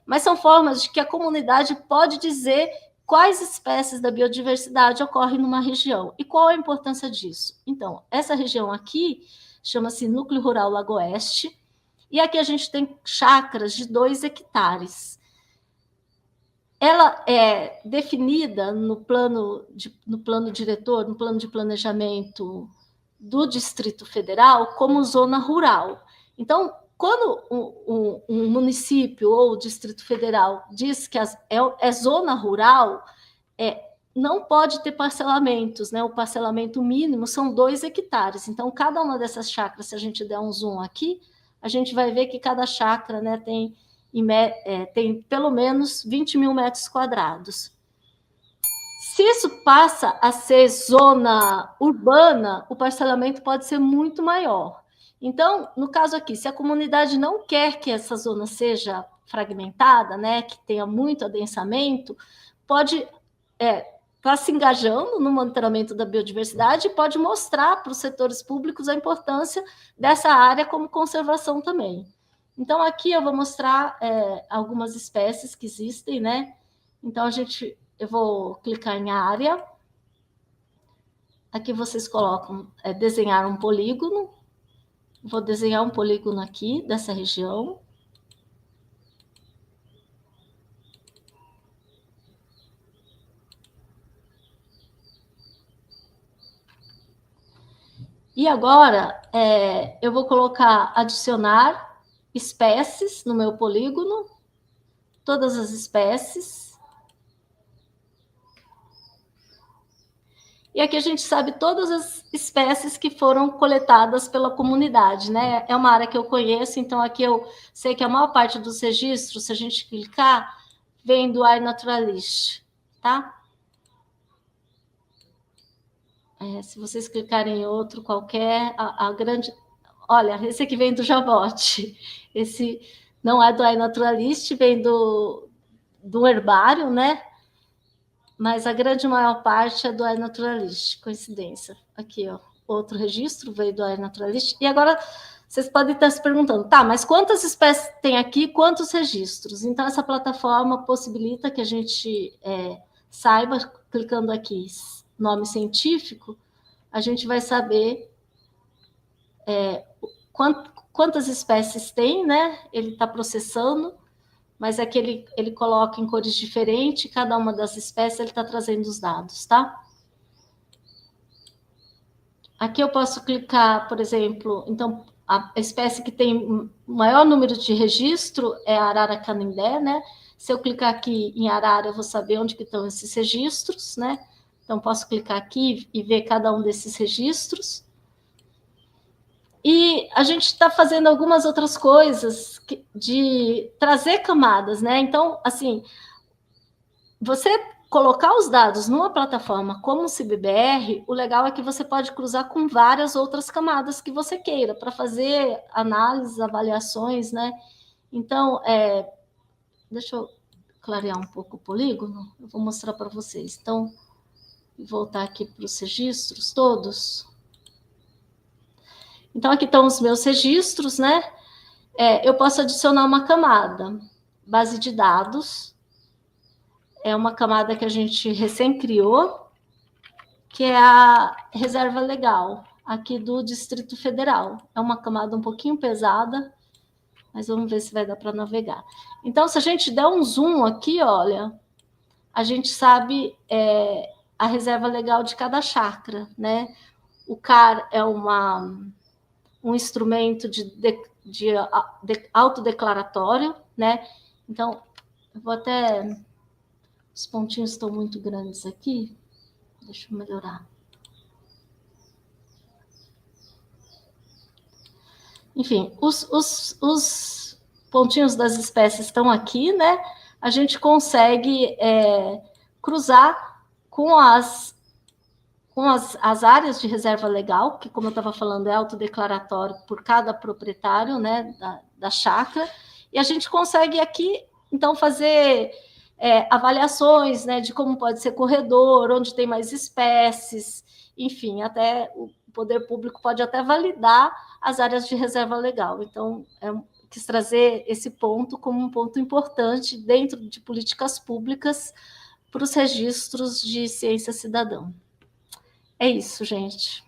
D: mas são formas de que a comunidade pode dizer quais espécies da biodiversidade ocorrem numa região e qual a importância disso. Então, essa região aqui chama-se Núcleo Rural Lago Oeste, e aqui a gente tem chácaras de 2 hectares. Ela é definida no plano diretor, no plano de planejamento do Distrito Federal, como zona rural. Então, quando um município ou o Distrito Federal diz que é zona rural, não pode ter parcelamentos, né? O parcelamento mínimo são 2 hectares. Então, cada uma dessas chácaras, se a gente der um zoom aqui, a gente vai ver que cada chácara, né, tem pelo menos 20 mil metros quadrados. Se isso passa a ser zona urbana, o parcelamento pode ser muito maior. Então, no caso aqui, se a comunidade não quer que essa zona seja fragmentada, né, que tenha muito adensamento, pode estar se engajando no monitoramento da biodiversidade e pode mostrar para os setores públicos a importância dessa área como conservação também. Então, aqui eu vou mostrar algumas espécies que existem, né? Então, eu vou clicar em área. Aqui vocês colocam desenhar um polígono. Vou desenhar um polígono aqui dessa região. E agora eu vou colocar adicionar espécies no meu polígono, todas as espécies. E aqui a gente sabe todas as espécies que foram coletadas pela comunidade, né? É uma área que eu conheço, então aqui eu sei que a maior parte dos registros, se a gente clicar, vem do iNaturalist, tá? Se vocês clicarem em outro qualquer, a grande... Olha, esse aqui vem do Javote. Esse não é do iNaturalist, vem do herbário, né? Mas a grande maior parte é do iNaturalist, coincidência. Aqui, ó, outro registro veio do iNaturalist. E agora vocês podem estar se perguntando, tá, mas quantas espécies tem aqui, quantos registros? Então, essa plataforma possibilita que a gente saiba, clicando aqui, nome científico, a gente vai saber quantas espécies tem, né? Ele está processando, mas é que ele coloca em cores diferentes, cada uma das espécies ele está trazendo os dados, tá? Aqui eu posso clicar, por exemplo, então, a espécie que tem o maior número de registro é a arara canindé, né? Se eu clicar aqui em arara, eu vou saber onde que estão esses registros, né? Então, posso clicar aqui e ver cada um desses registros. E a gente está fazendo algumas outras coisas de trazer camadas, né? Então, assim, você colocar os dados numa plataforma como o CIBBR, o legal é que você pode cruzar com várias outras camadas que você queira, para fazer análises, avaliações, né? Então, deixa eu clarear um pouco o polígono, eu vou mostrar para vocês. Então, voltar aqui para os registros todos. Então, aqui estão os meus registros, né? Eu posso adicionar uma camada, base de dados. É uma camada que a gente recém criou, que é a reserva legal, aqui do Distrito Federal. É uma camada um pouquinho pesada, mas vamos ver se vai dar para navegar. Então, se a gente der um zoom aqui, olha, a gente sabe a reserva legal de cada chácara, né? O CAR é um instrumento de autodeclaratório, né? Então, eu vou até... Os pontinhos estão muito grandes aqui. Deixa eu melhorar. Enfim, os pontinhos das espécies estão aqui, né? A gente consegue cruzar com as áreas de reserva legal, que, como eu estava falando, é autodeclaratório por cada proprietário, né, da chácara, e a gente consegue aqui, então, fazer avaliações, né, de como pode ser corredor, onde tem mais espécies, enfim, até o poder público pode até validar as áreas de reserva legal. Então, quis trazer esse ponto como um ponto importante dentro de políticas públicas para os registros de ciência cidadã. É isso, gente.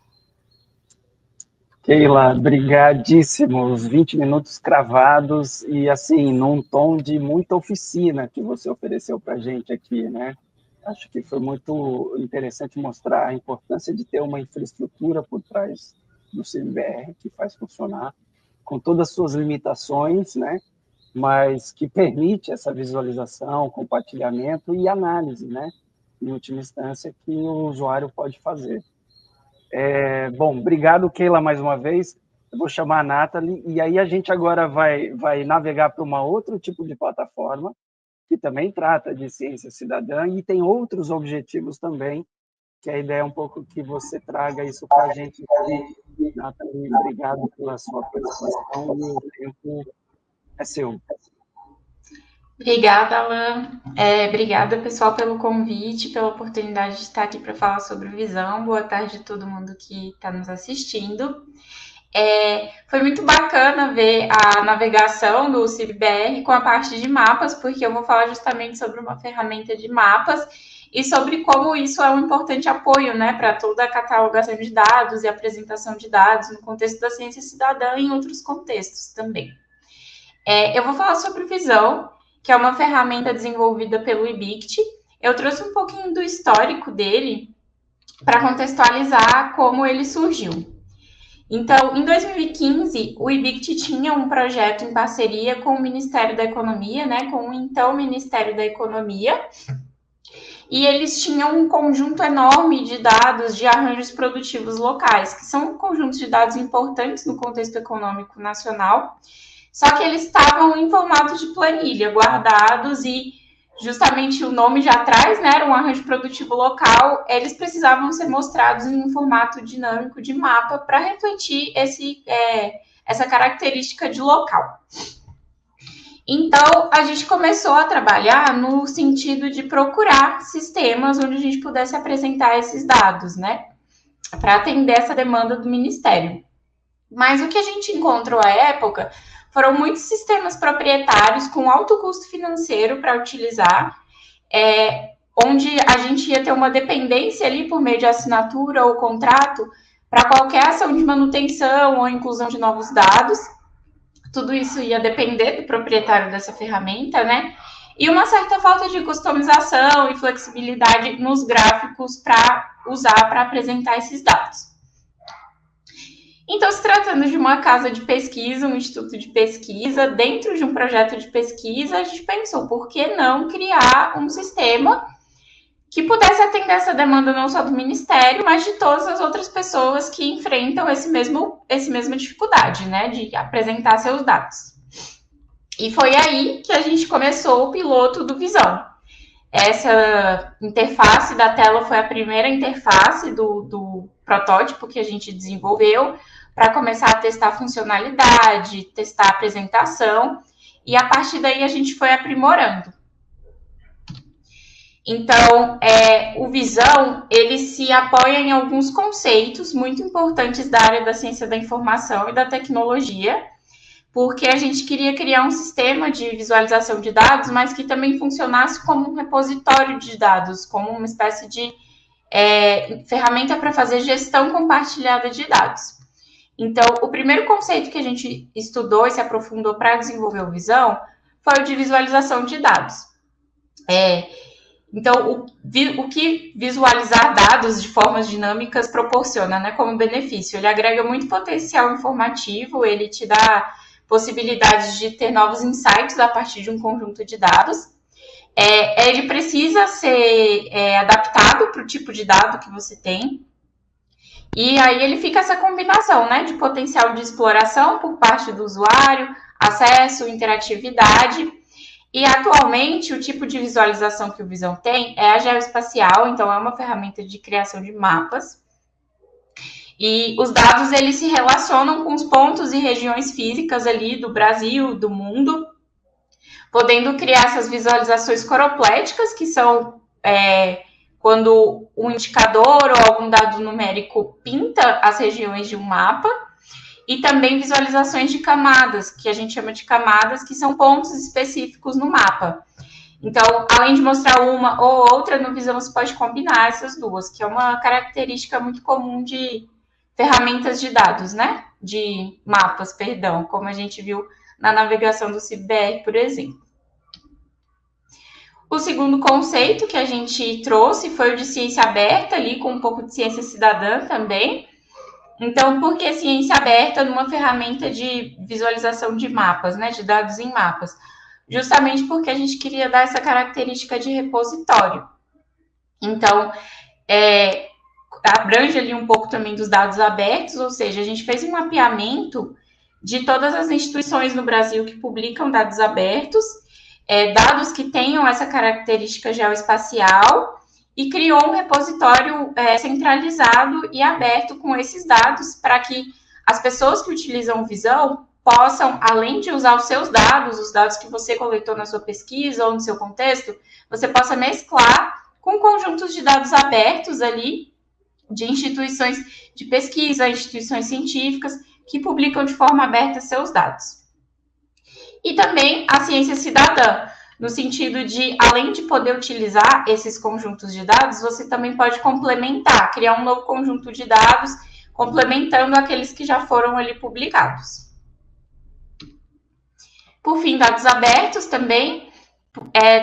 B: Keila, brigadíssimos, 20 minutos cravados e, assim, num tom de muita oficina que você ofereceu para a gente aqui, né? Acho que foi muito interessante mostrar a importância de ter uma infraestrutura por trás do CIBBR que faz funcionar, com todas as suas limitações, né? Mas que permite essa visualização, compartilhamento e análise, né? Em última instância, que o usuário pode fazer. Bom, obrigado, Keila, mais uma vez. Eu vou chamar a Nathalie, e aí a gente agora vai navegar para uma outro tipo de plataforma, que também trata de ciência cidadã, e tem outros objetivos também, que a ideia é um pouco que você traga isso para a gente. Nathalie, obrigado pela sua participação, e o tempo é seu.
E: Obrigada, Alan. Obrigada, pessoal, pelo convite, pela oportunidade de estar aqui para falar sobre Visão. Boa tarde a todo mundo que está nos assistindo. Foi muito bacana ver a navegação do CIBBR com a parte de mapas, porque eu vou falar justamente sobre uma ferramenta de mapas e sobre como isso é um importante apoio, né, para toda a catalogação de dados e apresentação de dados no contexto da ciência cidadã e em outros contextos também. Eu vou falar sobre Visão, que é uma ferramenta desenvolvida pelo IBICT. Eu trouxe um pouquinho do histórico dele para contextualizar como ele surgiu. Então, em 2015, o IBICT tinha um projeto em parceria com o Ministério da Economia, né, com o então Ministério da Economia, e eles tinham um conjunto enorme de dados de arranjos produtivos locais, que são conjuntos de dados importantes no contexto econômico nacional, só que eles estavam em formato de planilha, guardados, e justamente o nome já traz, né, era um arranjo produtivo local, eles precisavam ser mostrados em um formato dinâmico de mapa para refletir essa característica de local. Então, a gente começou a trabalhar no sentido de procurar sistemas onde a gente pudesse apresentar esses dados, né, para atender essa demanda do Ministério. Mas o que a gente encontrou à época foram muitos sistemas proprietários com alto custo financeiro para utilizar, onde a gente ia ter uma dependência ali por meio de assinatura ou contrato para qualquer ação de manutenção ou inclusão de novos dados. Tudo isso ia depender do proprietário dessa ferramenta, né? E uma certa falta de customização e flexibilidade nos gráficos para usar para apresentar esses dados. Então, se tratando de uma casa de pesquisa, um instituto de pesquisa, dentro de um projeto de pesquisa, a gente pensou, por que não criar um sistema que pudesse atender essa demanda não só do Ministério, mas de todas as outras pessoas que enfrentam essa mesma dificuldade, né, de apresentar seus dados. E foi aí que a gente começou o piloto do Visão. Essa interface da tela foi a primeira interface do protótipo que a gente desenvolveu para começar a testar funcionalidade, testar a apresentação, e a partir daí a gente foi aprimorando. Então, o Visão, ele se apoia em alguns conceitos muito importantes da área da ciência da informação e da tecnologia, porque a gente queria criar um sistema de visualização de dados, mas que também funcionasse como um repositório de dados, como uma espécie de ferramenta para fazer gestão compartilhada de dados. Então, o primeiro conceito que a gente estudou e se aprofundou para desenvolver o Visão foi o de visualização de dados. Então, o que visualizar dados de formas dinâmicas proporciona, né, como benefício? Ele agrega muito potencial informativo, ele te dá possibilidade de ter novos insights a partir de um conjunto de dados. Ele precisa ser adaptado para o tipo de dado que você tem. E aí ele fica essa combinação, né, de potencial de exploração por parte do usuário, acesso, interatividade. E atualmente o tipo de visualização que o Visão tem é a geoespacial, então é uma ferramenta de criação de mapas. E os dados, eles se relacionam com os pontos e regiões físicas ali do Brasil, do mundo, podendo criar essas visualizações coropléticas, que são quando um indicador ou algum dado numérico pinta as regiões de um mapa, e também visualizações de camadas, que a gente chama de camadas, que são pontos específicos no mapa. Então, além de mostrar uma ou outra, no Visão você pode combinar essas duas, que é uma característica muito comum de ferramentas de dados, né? De mapas, perdão, como a gente viu na navegação do CIBBR, por exemplo. O segundo conceito que a gente trouxe foi o de ciência aberta, ali com um pouco de ciência cidadã também. Então, por que ciência aberta numa ferramenta de visualização de mapas, né? De dados em mapas? Justamente porque a gente queria dar essa característica de repositório. Então, abrange ali um pouco também dos dados abertos, ou seja, a gente fez um mapeamento de todas as instituições no Brasil que publicam dados abertos, dados que tenham essa característica geoespacial, e criou um repositório centralizado e aberto com esses dados para que as pessoas que utilizam o Visão possam, além de usar os seus dados, os dados que você coletou na sua pesquisa ou no seu contexto, você possa mesclar com conjuntos de dados abertos ali, de instituições de pesquisa, instituições científicas, que publicam de forma aberta seus dados. E também a ciência cidadã, no sentido de, além de poder utilizar esses conjuntos de dados, você também pode complementar, criar um novo conjunto de dados, complementando aqueles que já foram ali publicados. Por fim, dados abertos também,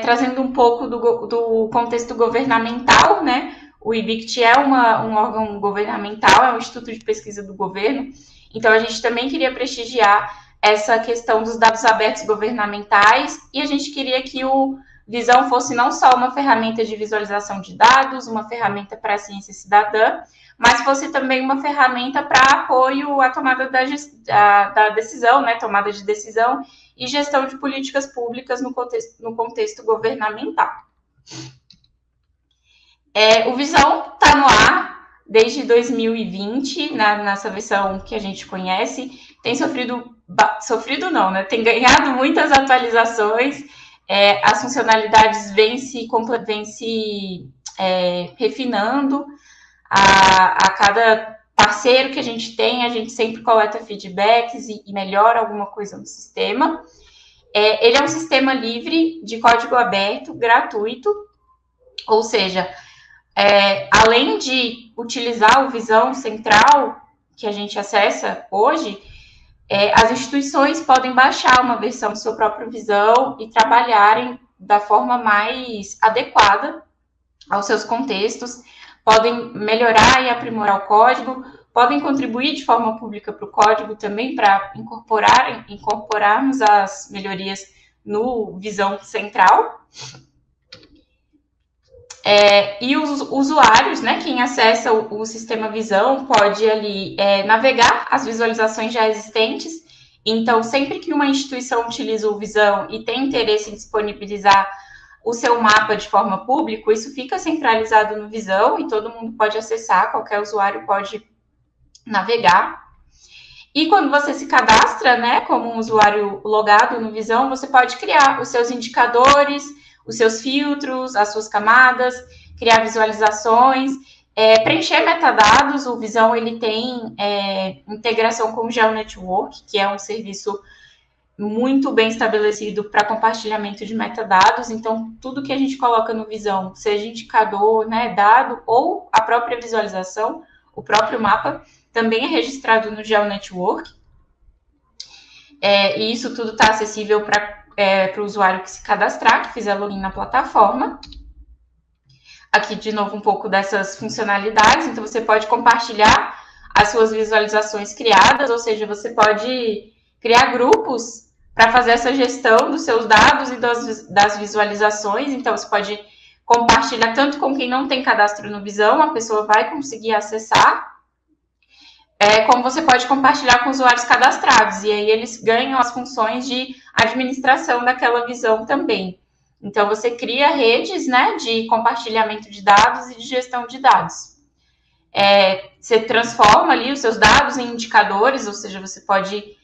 E: trazendo um pouco do contexto governamental, né? O IBICT é um órgão governamental, é um instituto de pesquisa do governo, então a gente também queria prestigiar essa questão dos dados abertos governamentais, e a gente queria que o Visão fosse não só uma ferramenta de visualização de dados, uma ferramenta para a ciência cidadã, mas fosse também uma ferramenta para apoio à tomada da decisão, né, tomada de decisão e gestão de políticas públicas no contexto governamental. O Visão está no ar desde 2020, nessa versão que a gente conhece, tem sofrido não, né? Tem ganhado muitas atualizações, as funcionalidades vêm se refinando, a cada parceiro que a gente sempre coleta feedbacks e melhora alguma coisa no sistema. Ele é um sistema livre, de código aberto, gratuito, ou seja, além de utilizar o Visão Central, que a gente acessa hoje, as instituições podem baixar uma versão do seu próprio Visão e trabalharem da forma mais adequada aos seus contextos, podem melhorar e aprimorar o código, podem contribuir de forma pública para o código também, para incorporarmos as melhorias no Visão Central. E os usuários, né, quem acessa o sistema Visão, pode ali navegar as visualizações já existentes. Então, sempre que uma instituição utiliza o Visão e tem interesse em disponibilizar o seu mapa de forma pública, isso fica centralizado no Visão e todo mundo pode acessar, qualquer usuário pode navegar. E quando você se cadastra, né, como um usuário logado no Visão, você pode criar os seus indicadores, os seus filtros, as suas camadas, criar visualizações, preencher metadados. O Visão ele tem integração com o GeoNetwork, que é um serviço muito bem estabelecido para compartilhamento de metadados. Então, tudo que a gente coloca no Visão, seja indicador, né, dado ou a própria visualização, o próprio mapa, também é registrado no GeoNetwork. E isso tudo está acessível para o usuário que se cadastrar, que fizer login na plataforma. Aqui, de novo, um pouco dessas funcionalidades. Então, você pode compartilhar as suas visualizações criadas, ou seja, você pode criar grupos para fazer essa gestão dos seus dados e das visualizações. Então, você pode compartilhar tanto com quem não tem cadastro no Visão, a pessoa vai conseguir acessar, como você pode compartilhar com usuários cadastrados, e aí eles ganham as funções de administração daquela visão também. Então, você cria redes, né, de compartilhamento de dados e de gestão de dados. Você transforma ali os seus dados em indicadores, ou seja, você pode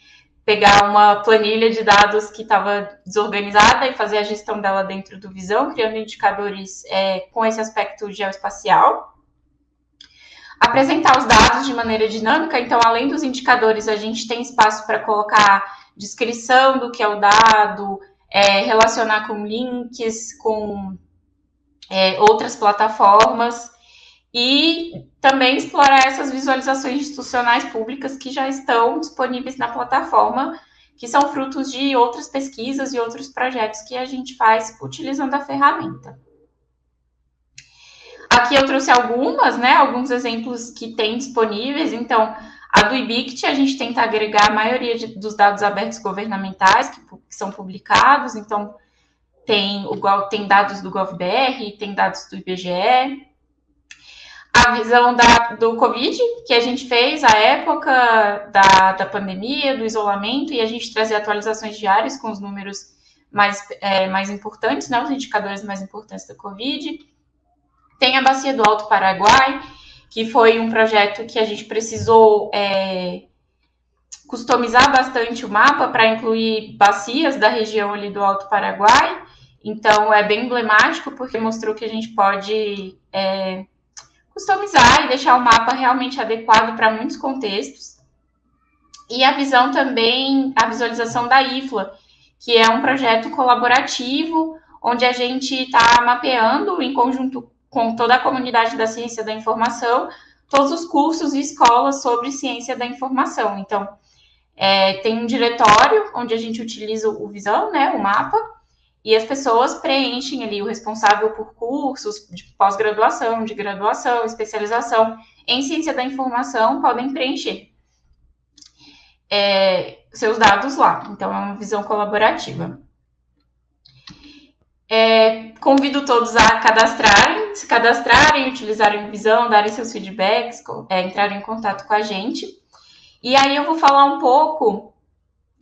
E: pegar uma planilha de dados que estava desorganizada e fazer a gestão dela dentro do Visão, criando indicadores com esse aspecto geoespacial. Apresentar os dados de maneira dinâmica, então, além dos indicadores, a gente tem espaço para colocar descrição do que é o dado, relacionar com links, com outras plataformas, e também explorar essas visualizações institucionais públicas que já estão disponíveis na plataforma, que são frutos de outras pesquisas e outros projetos que a gente faz utilizando a ferramenta. Aqui eu trouxe alguns exemplos que tem disponíveis. Então, a do IBICT, a gente tenta agregar a maioria dos dados abertos governamentais que são publicados. Então, tem dados do GovBR, tem dados do IBGE. A visão do Covid, que a gente fez à época da pandemia, do isolamento, e a gente trazia atualizações diárias com os números mais importantes, né, os indicadores mais importantes da Covid. Tem a Bacia do Alto Paraguai, que foi um projeto que a gente precisou customizar bastante o mapa para incluir bacias da região ali do Alto Paraguai. Então, é bem emblemático, porque mostrou que a gente pode customizar e deixar o mapa realmente adequado para muitos contextos. E a visão também, a visualização da IFLA, que é um projeto colaborativo, onde a gente está mapeando, em conjunto com toda a comunidade da ciência da informação, todos os cursos e escolas sobre ciência da informação. Então, tem um diretório onde a gente utiliza o Visão, né, o mapa, e as pessoas preenchem ali o responsável por cursos de pós-graduação, de graduação, especialização em ciência da informação, podem preencher seus dados lá. Então, é uma visão colaborativa. Convido todos a se cadastrarem, utilizarem o Visão, darem seus feedbacks, entrarem em contato com a gente. E aí eu vou falar um pouco,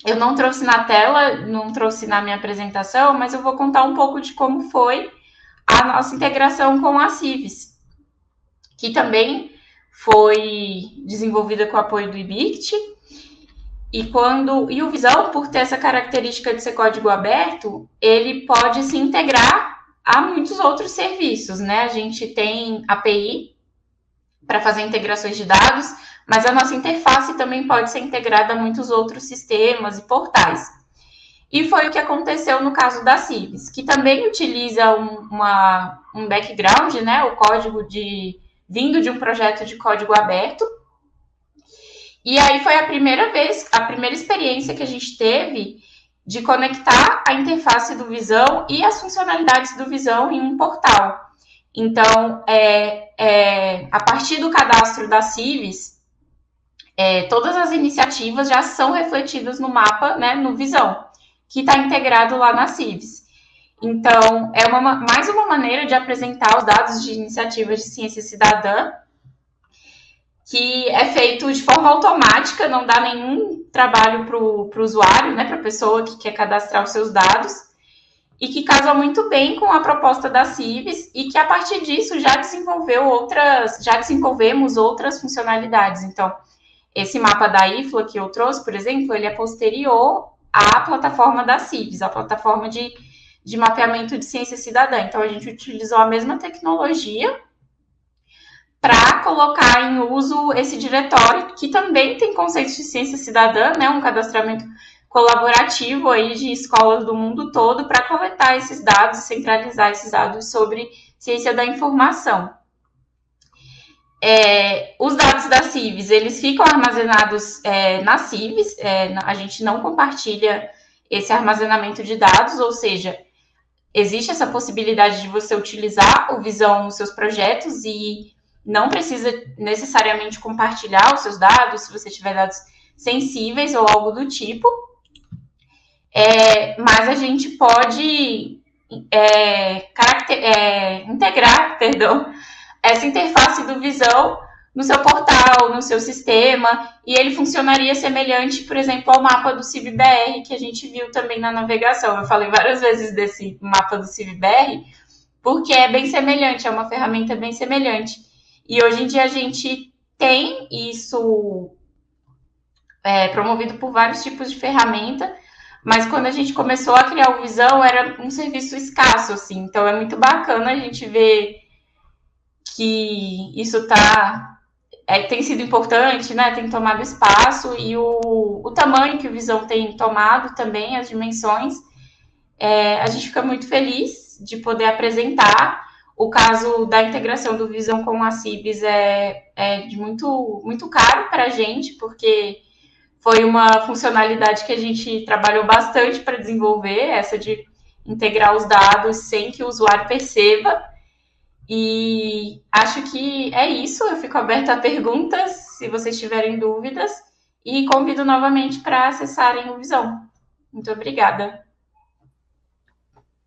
E: eu não trouxe na tela, não trouxe na minha apresentação, mas eu vou contar um pouco de como foi a nossa integração com a CIVES, que também foi desenvolvida com o apoio do IBICT. E o Visão, por ter essa característica de ser código aberto, ele pode se integrar a muitos outros serviços, né? A gente tem API para fazer integrações de dados, mas a nossa interface também pode ser integrada a muitos outros sistemas e portais. E foi o que aconteceu no caso da CIVES, que também utiliza um background, né? O código vindo de um projeto de código aberto. E aí foi a primeira experiência que a gente teve de conectar a interface do Visão e as funcionalidades do Visão em um portal. Então, a partir do cadastro da CIVES, todas as iniciativas já são refletidas no mapa, né, no Visão, que está integrado lá na CIVES. Então, é mais uma maneira de apresentar os dados de iniciativas de ciência cidadã, que é feito de forma automática, não dá nenhum trabalho para o usuário, né, para a pessoa que quer cadastrar os seus dados, e que casa muito bem com a proposta da CIVES, e que a partir disso já desenvolvemos outras funcionalidades. Então, esse mapa da IFLA que eu trouxe, por exemplo, ele é posterior à plataforma da CIVES, a plataforma de mapeamento de ciência cidadã. Então, a gente utilizou a mesma tecnologia para colocar em uso esse diretório, que também tem conceitos de ciência cidadã, né, um cadastramento colaborativo aí de escolas do mundo todo para coletar esses dados e centralizar esses dados sobre ciência da informação. Os dados da CIVES, eles ficam armazenados na CIVES, a gente não compartilha esse armazenamento de dados, ou seja, existe essa possibilidade de você utilizar o Visão nos seus projetos e não precisa necessariamente compartilhar os seus dados, se você tiver dados sensíveis ou algo do tipo, mas a gente pode integrar, essa interface do Visão no seu portal, no seu sistema, e ele funcionaria semelhante, por exemplo, ao mapa do CIVBR, que a gente viu também na navegação. Eu falei várias vezes desse mapa do CIVBR, porque é bem semelhante, é uma ferramenta bem semelhante. E hoje em dia a gente tem isso promovido por vários tipos de ferramenta, mas quando a gente começou a criar o Visão, era um serviço escasso, assim. Então é muito bacana a gente ver que isso tem sido importante, né? Tem tomado espaço, e o tamanho que o Visão tem tomado também, as dimensões, a gente fica muito feliz de poder apresentar. O caso da integração do Visão com a CIVES é de muito, muito caro para a gente, porque foi uma funcionalidade que a gente trabalhou bastante para desenvolver, essa de integrar os dados sem que o usuário perceba. E acho que é isso. Eu fico aberta a perguntas, se vocês tiverem dúvidas, e convido novamente para acessarem o Visão. Muito obrigada.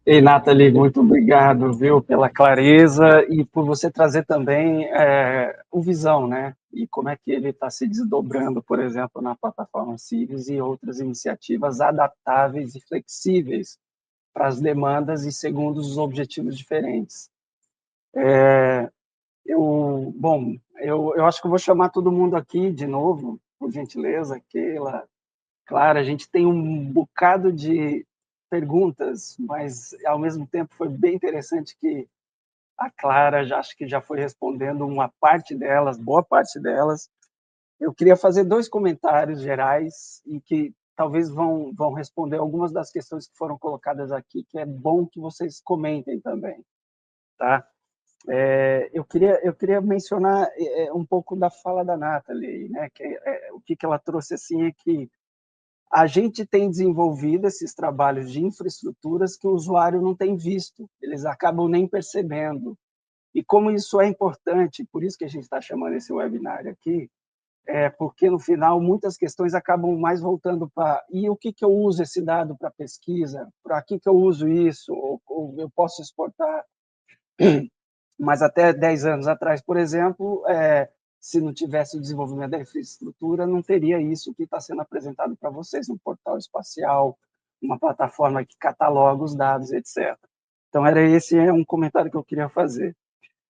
B: Ei, Nathalie, muito obrigado, viu, pela clareza e por você trazer também o Visão, né? E como é que ele está se desdobrando, por exemplo, na plataforma CIVES e outras iniciativas adaptáveis e flexíveis para as demandas e segundo os objetivos diferentes. Eu acho que eu vou chamar todo mundo aqui de novo, por gentileza, Keila, Clara. A gente tem um bocado de perguntas, mas ao mesmo tempo foi bem interessante que a Clara acho que já foi respondendo uma parte delas, boa parte delas. Eu queria fazer 2 comentários gerais e que talvez vão responder algumas das questões que foram colocadas aqui, que é bom que vocês comentem também, tá? Eu queria mencionar um pouco da fala da Nathalie, né? O que ela trouxe assim é que a gente tem desenvolvido esses trabalhos de infraestruturas que o usuário não tem visto, eles acabam nem percebendo. E como isso é importante, por isso que a gente está chamando esse webinar aqui, porque no final muitas questões acabam mais voltando para e o que eu uso esse dado para pesquisa, para que eu uso isso, ou eu posso exportar. Mas até 10 anos atrás, por exemplo, se não tivesse o desenvolvimento da infraestrutura, não teria isso que está sendo apresentado para vocês, um portal espacial, uma plataforma que cataloga os dados, etc. Então, esse um comentário que eu queria fazer.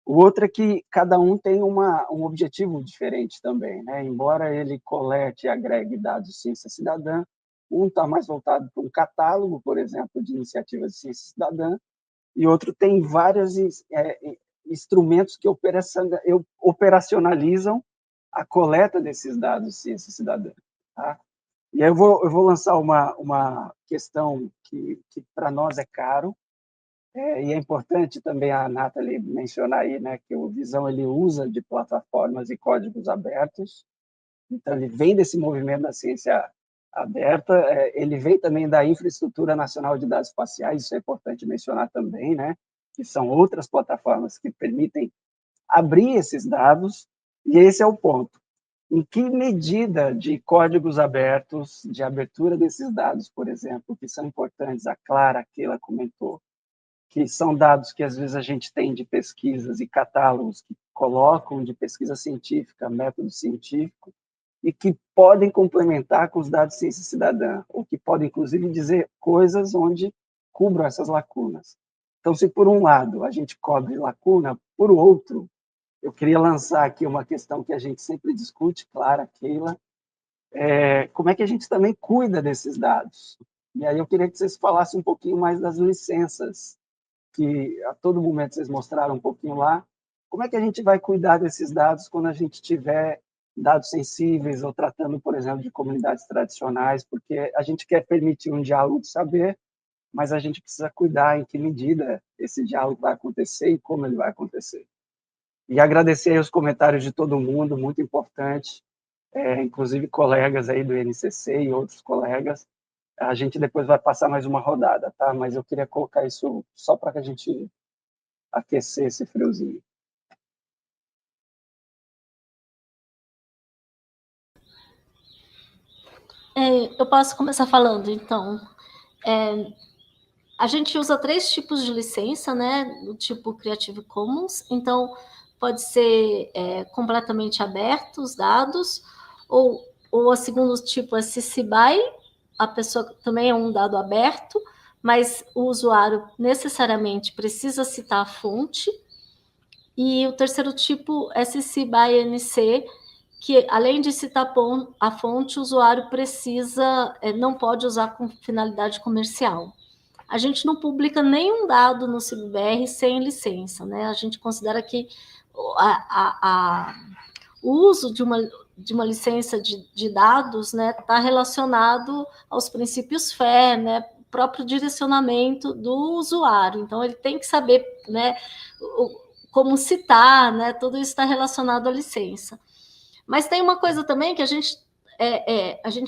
B: O outro é que cada um tem um objetivo diferente também, né? Embora ele colete e agregue dados de ciência cidadã, um está mais voltado para um catálogo, por exemplo, de iniciativas de ciência cidadã, e outro tem vários instrumentos que operacionalizam a coleta desses dados de ciência cidadã. Tá? E aí eu vou lançar uma questão que para nós é caro, e é importante também a Nathalie mencionar aí, né, que o Visão ele usa de plataformas e códigos abertos, então ele vem desse movimento da ciência aberta, ele vem também da Infraestrutura Nacional de Dados Espaciais, isso é importante mencionar também, né, que são outras plataformas que permitem abrir esses dados, e esse é o ponto. em que medida de códigos abertos, de abertura desses dados, por exemplo, que são importantes, a Clara, que ela comentou, que são dados que às vezes a gente tem de pesquisas e catálogos que colocam de pesquisa científica, método científico, e que podem complementar com os dados de ciência cidadã, ou que podem, inclusive, dizer coisas onde cubram essas lacunas. Então, se por um lado a gente cobre lacuna, por outro, eu queria lançar aqui uma questão que a gente sempre discute, Clara, Keila, como é que a gente também cuida desses dados? E aí eu queria que vocês falassem um pouquinho mais das licenças, que a todo momento vocês mostraram um pouquinho lá. Como é que a gente vai cuidar desses dados quando a gente tiver dados sensíveis ou tratando, por exemplo, de comunidades tradicionais? Porque a gente quer permitir um diálogo de saber, mas a gente precisa cuidar em que medida esse diálogo vai acontecer e como ele vai acontecer. E agradecer aí os comentários de todo mundo, muito importante, inclusive colegas aí do INCC e outros colegas. A gente depois vai passar mais uma rodada, tá? Mas eu queria colocar isso só para que a gente aquecer esse friozinho.
D: Eu posso começar falando, então. A gente usa 3 tipos de licença, né? Do tipo Creative Commons. Então, pode ser completamente aberto os dados, ou o segundo tipo é CC BY, a pessoa também é um dado aberto, mas o usuário necessariamente precisa citar a fonte. E o terceiro tipo é CC BY NC, que além de citar a fonte, o usuário não pode usar com finalidade comercial. A gente não publica nenhum dado no CIB-BR sem licença, né? A gente considera que o uso de uma licença de dados, né, está relacionado aos princípios FAIR, né, próprio direcionamento do usuário. Então, ele tem que saber, né, como citar, né, tudo isso está relacionado à licença. Mas tem uma coisa também que a gente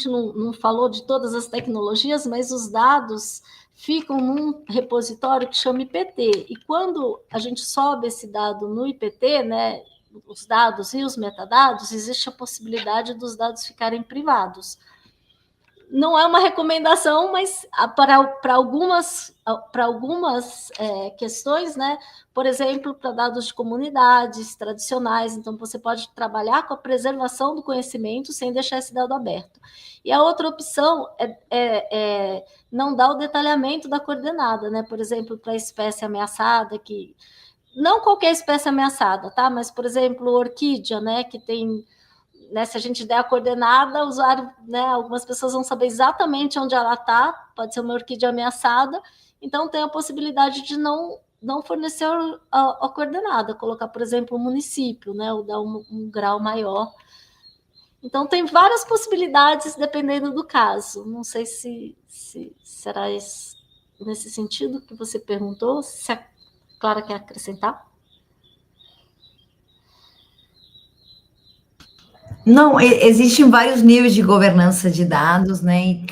D: não falou de todas as tecnologias, mas os dados ficam num repositório que chama IPT. E quando a gente sobe esse dado no IPT, né, os dados e os metadados, existe a possibilidade dos dados ficarem privados. Não é uma recomendação, mas para algumas questões, né? Por exemplo, para dados de comunidades tradicionais, então você pode trabalhar com a preservação do conhecimento sem deixar esse dado aberto. E a outra opção é não dar o detalhamento da coordenada, né? Por exemplo, para a espécie ameaçada, que não qualquer espécie ameaçada, tá? Mas, por exemplo, orquídea, né? Que tem, né, se a gente der a coordenada, o usuário, né, algumas pessoas vão saber exatamente onde ela está, pode ser uma orquídea ameaçada, então tem a possibilidade de não fornecer a coordenada, colocar, por exemplo, o município, né, ou dar um grau maior. Então, tem várias possibilidades dependendo do caso. Não sei se será nesse sentido que você perguntou, se a Clara quer acrescentar.
C: Não, existem vários níveis de governança de dados, né? E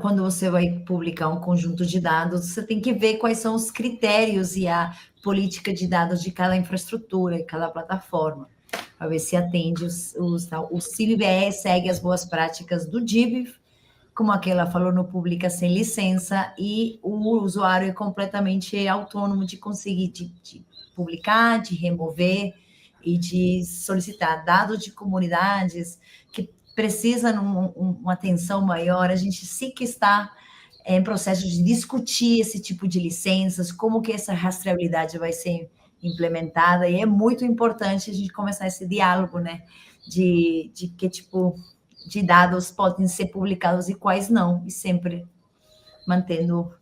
C: quando você vai publicar um conjunto de dados, você tem que ver quais são os critérios e a política de dados de cada infraestrutura e cada plataforma, para ver se atende o CIB-BR segue as boas práticas do DIB, como aquela falou, não publica sem licença, e o usuário é completamente autônomo de conseguir de publicar, de remover e de solicitar dados de comunidades que precisam uma atenção maior. A gente sim que está em processo de discutir esse tipo de licenças, como que essa rastreabilidade vai ser implementada, e é muito importante a gente começar esse diálogo, né, de que tipo de dados podem ser publicados e quais não, e sempre mantendo,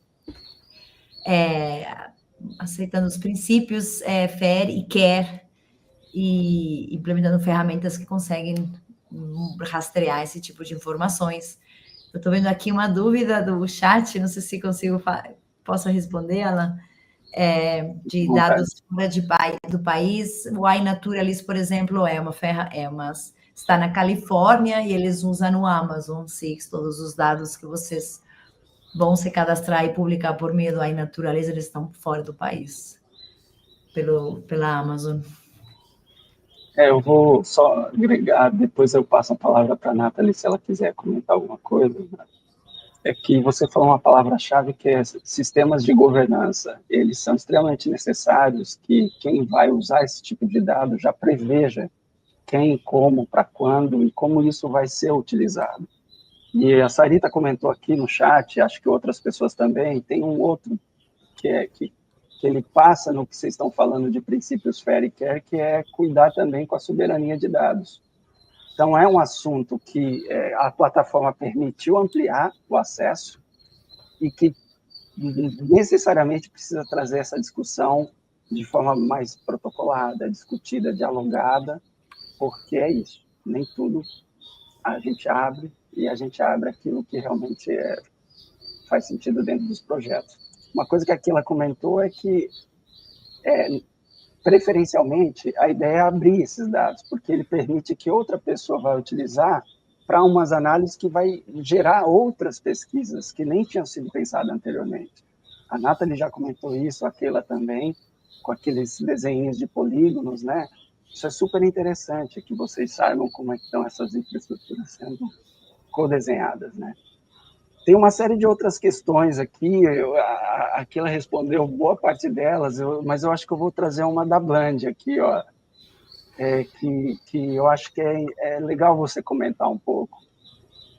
C: aceitando os princípios FAIR e CARE, e implementando ferramentas que conseguem rastrear esse tipo de informações. Eu estou vendo aqui uma dúvida do chat, não sei se posso responder, Alan, de dados fora do país. O iNaturalist, por exemplo, está na Califórnia e eles usam no Amazon Six, todos os dados que vocês vão se cadastrar e publicar por meio do iNaturalist, eles estão fora do país, pela Amazon.
B: Eu vou só agregar, depois eu passo a palavra para a Nathalie, se ela quiser comentar alguma coisa. É que você falou uma palavra-chave que é sistemas de governança. Eles são extremamente necessários, que quem vai usar esse tipo de dado já preveja quem, como, para quando e como isso vai ser utilizado. E a Sarita comentou aqui no chat, acho que outras pessoas também, tem um outro que ele passa no que vocês estão falando de princípios fair e care, que é cuidar também com a soberania de dados. Então, é um assunto que a plataforma permitiu ampliar o acesso e que necessariamente precisa trazer essa discussão de forma mais protocolada, discutida, dialogada, porque é isso. Nem tudo a gente abre, e a gente abre aquilo que realmente faz sentido dentro dos projetos. Uma coisa que a Keila comentou é que, preferencialmente, a ideia é abrir esses dados, porque ele permite que outra pessoa vai utilizar para umas análises que vai gerar outras pesquisas que nem tinham sido pensadas anteriormente. A Nathalie já comentou isso, a Keila também, com aqueles desenhos de polígonos, né? Isso é super interessante, que vocês saibam como é que estão essas infraestruturas sendo codesenhadas, né? Tem uma série de outras questões aqui, a Keila respondeu boa parte delas, mas eu acho que eu vou trazer uma da Bland aqui, ó, que eu acho que é legal você comentar um pouco,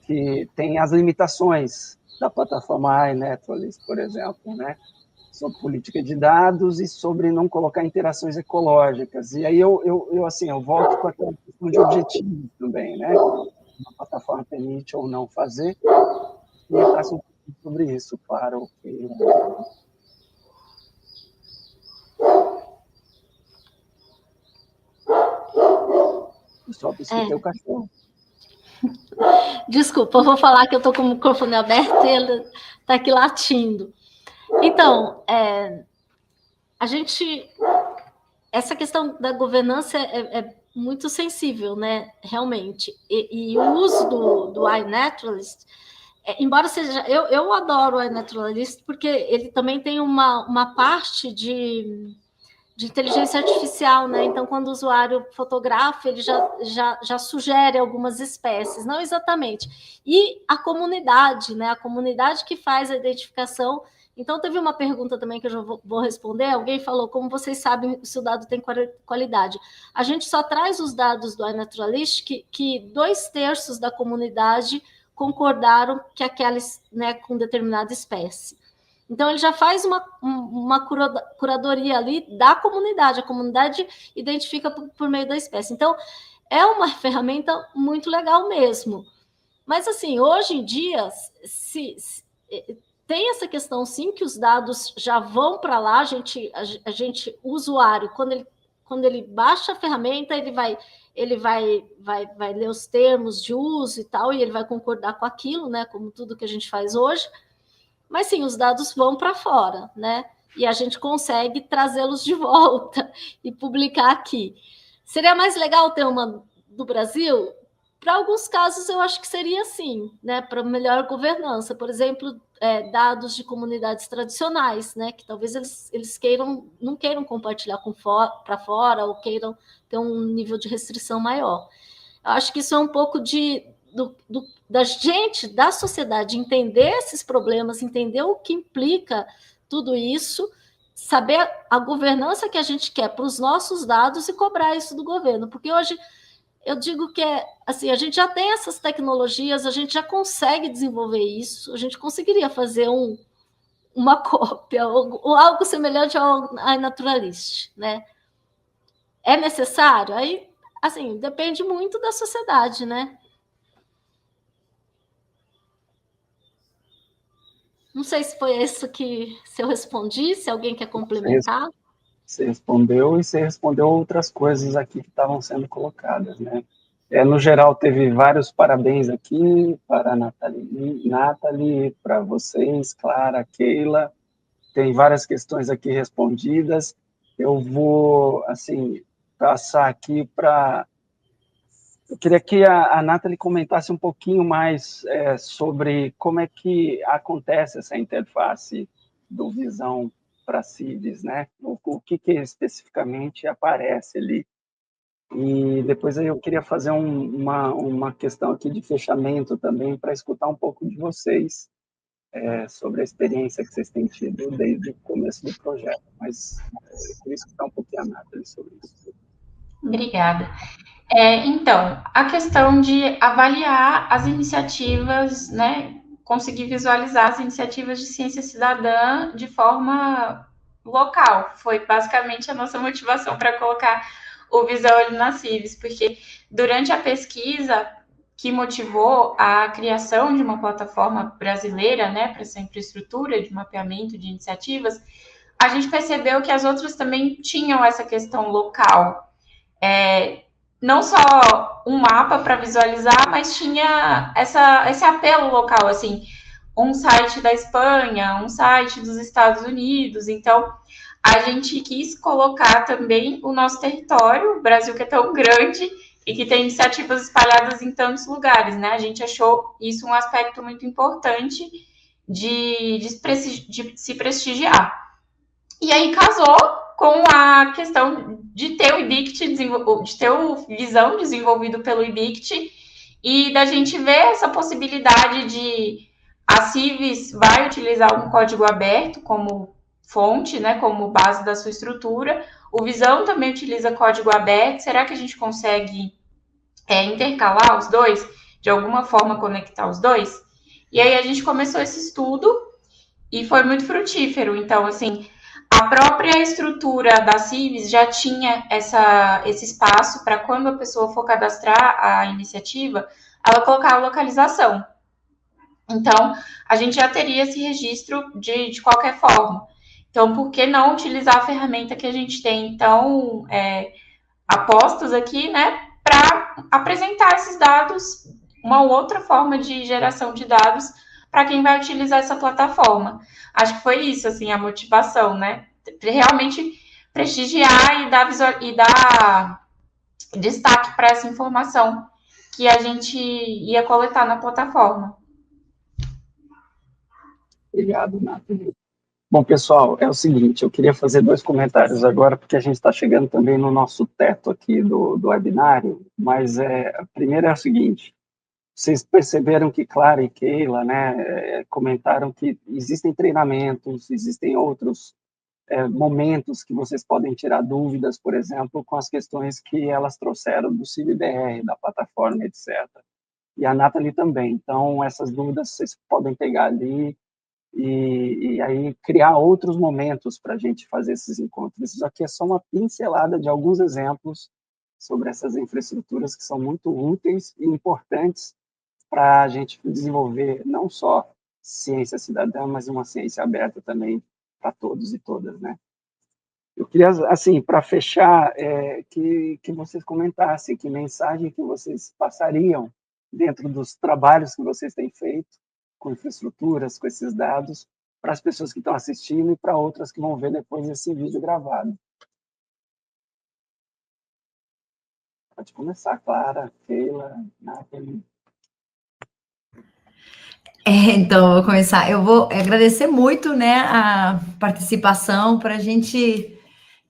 B: que tem as limitações da plataforma iNaturalist, por exemplo, né? Sobre política de dados e sobre não colocar interações ecológicas. E aí eu volto com a questão de objetivo também, né? A plataforma permite ou não fazer, e eu traço um pouco sobre isso, claro. Eu só escutei o cachorro.
D: Desculpa, eu vou falar que eu estou com o microfone aberto e ele está aqui latindo. Então, essa questão da governança é muito sensível, né? Realmente. E o uso do iNaturalist, embora seja... Eu adoro o iNaturalist porque ele também tem uma parte de inteligência artificial, né? Então, quando o usuário fotografa, ele já sugere algumas espécies, não exatamente. E a comunidade, né? A comunidade que faz a identificação. Então, teve uma pergunta também que eu já vou responder. Alguém falou, como vocês sabem se o dado tem qualidade? A gente só traz os dados do iNaturalist que 2/3 da comunidade concordaram que aquelas, né, com determinada espécie. Então, ele já faz uma curadoria ali da comunidade. A comunidade identifica por meio da espécie. Então, é uma ferramenta muito legal mesmo. Mas, assim, hoje em dia, tem essa questão, sim, que os dados já vão para lá. A gente, o usuário, quando ele baixa a ferramenta, ele vai ler os termos de uso e tal, e ele vai concordar com aquilo, né? Como tudo que a gente faz hoje. Mas sim, os dados vão para fora, né? E a gente consegue trazê-los de volta e publicar aqui. Seria mais legal ter uma do Brasil? Para alguns casos, eu acho que seria sim, né? Para melhor governança. Por exemplo, dados de comunidades tradicionais, né? Que talvez eles não queiram compartilhar para fora ou queiram ter um nível de restrição maior. Eu acho que isso é um pouco da gente, da sociedade, entender esses problemas, entender o que implica tudo isso, saber a governança que a gente quer para os nossos dados e cobrar isso do governo. Porque hoje eu digo que assim, a gente já tem essas tecnologias, a gente já consegue desenvolver isso, a gente conseguiria fazer uma cópia ou algo semelhante ao iNaturalist, né? É necessário? Aí, assim, depende muito da sociedade, né? Não sei se foi isso se eu respondi, se alguém quer complementar.
B: Você respondeu, e você respondeu outras coisas aqui que estavam sendo colocadas, né? No geral, teve vários parabéns aqui para a Nathalie, para vocês, Clara, Keila. Tem várias questões aqui respondidas. Eu vou, assim, passar aqui para... Eu queria que a Nathalie comentasse um pouquinho mais sobre como é que acontece essa interface do Visão para CIDs, né? O que especificamente aparece ali E depois aí eu queria fazer uma questão aqui de fechamento também, para escutar um pouco de vocês, sobre a experiência que vocês têm tido desde o começo do projeto. Mas eu queria escutar um pouquinho a Nathalie sobre isso.
E: Obrigada. Então, a questão de avaliar as iniciativas, né, conseguir visualizar as iniciativas de ciência cidadã de forma local, foi basicamente a nossa motivação para colocar o Visão ali na Cives, porque durante a pesquisa que motivou a criação de uma plataforma brasileira, né, para essa infraestrutura de mapeamento de iniciativas, a gente percebeu que as outras também tinham essa questão local. Não só um mapa para visualizar, mas tinha esse apelo local, assim, um site da Espanha, um site dos Estados Unidos. Então, a gente quis colocar também o nosso território, o Brasil que é tão grande e que tem iniciativas espalhadas em tantos lugares, né? A gente achou isso um aspecto muito importante de se prestigiar. E aí casou com a questão de ter o IBICT, de ter o Visão desenvolvido pelo IBICT e da gente ver essa possibilidade de a Cives vai utilizar um código aberto como fonte, né, como base da sua estrutura. O Visão também utiliza código aberto. Será que a gente consegue intercalar os dois? De alguma forma conectar os dois? E aí a gente começou esse estudo e foi muito frutífero. Então, assim, a própria estrutura da Cives já tinha esse espaço para quando a pessoa for cadastrar a iniciativa, ela colocar a localização. Então, a gente já teria esse registro de qualquer forma. Então, por que não utilizar a ferramenta que a gente tem, então, apostos aqui, né, para apresentar esses dados, uma outra forma de geração de dados para quem vai utilizar essa plataforma. Acho que foi isso, assim, a motivação, né? Realmente prestigiar e dar destaque para essa informação que a gente ia coletar na plataforma.
B: Obrigado, Nathalie. Bom, pessoal, é o seguinte, eu queria fazer 2 comentários agora, porque a gente está chegando também no nosso teto aqui do webinário, mas a primeira é o seguinte, vocês perceberam que Clara e Keila, né, comentaram que existem treinamentos, existem outros momentos que vocês podem tirar dúvidas, por exemplo, com as questões que elas trouxeram do CIVBR, da plataforma, etc. E a Nathalie também. Então, essas dúvidas vocês podem pegar ali e aí criar outros momentos para a gente fazer esses encontros. Isso aqui é só uma pincelada de alguns exemplos sobre essas infraestruturas que são muito úteis e importantes para a gente desenvolver não só ciência cidadã, mas uma ciência aberta também para todos e todas, né? Eu queria, assim, para fechar, que vocês comentassem que mensagem que vocês passariam dentro dos trabalhos que vocês têm feito com infraestruturas, com esses dados, para as pessoas que estão assistindo e para outras que vão ver depois esse vídeo gravado. Pode começar, Clara, Keila, Nathalie.
C: Então, eu vou começar. Eu vou agradecer muito, né, a participação para a gente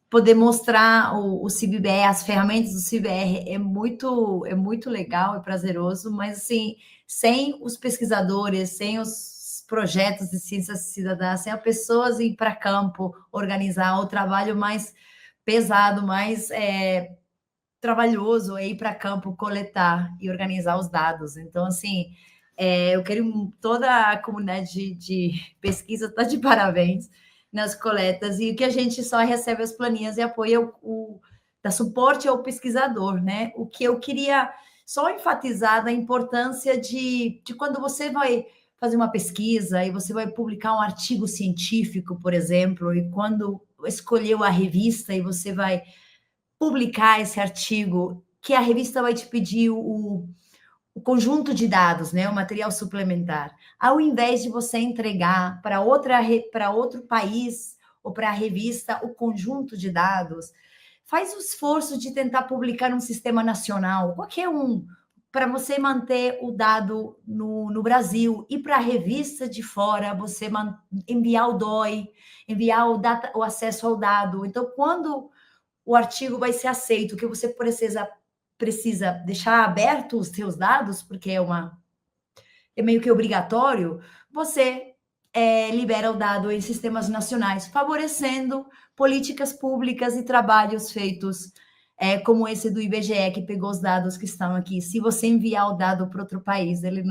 C: poder mostrar o CIVBR, as ferramentas do CIVBR é muito legal e prazeroso, mas assim, sem os pesquisadores, sem os projetos de ciência cidadã, sem as pessoas ir para campo, organizar o trabalho mais pesado, mais trabalhoso, é ir para campo, coletar e organizar os dados. Então, assim, eu quero toda a comunidade de pesquisa está de parabéns nas coletas, e que a gente só recebe as planilhas e apoia dá suporte ao pesquisador, né? O que eu queria só enfatizar da importância de quando você vai fazer uma pesquisa e você vai publicar um artigo científico, por exemplo, e quando escolheu a revista e você vai publicar esse artigo, que a revista vai te pedir o conjunto de dados, né, o material suplementar, ao invés de você entregar para outro país ou para a revista o conjunto de dados, faz o esforço de tentar publicar um sistema nacional, qualquer um, para você manter o dado no Brasil, e para a revista de fora, você enviar o DOI, enviar o acesso ao dado. Então, quando o artigo vai ser aceito, que você precisa deixar aberto os seus dados, porque é meio que obrigatório, você libera o dado em sistemas nacionais, favorecendo políticas públicas e trabalhos feitos como esse do IBGE, que pegou os dados que estão aqui. Se você enviar o dado para outro país, ele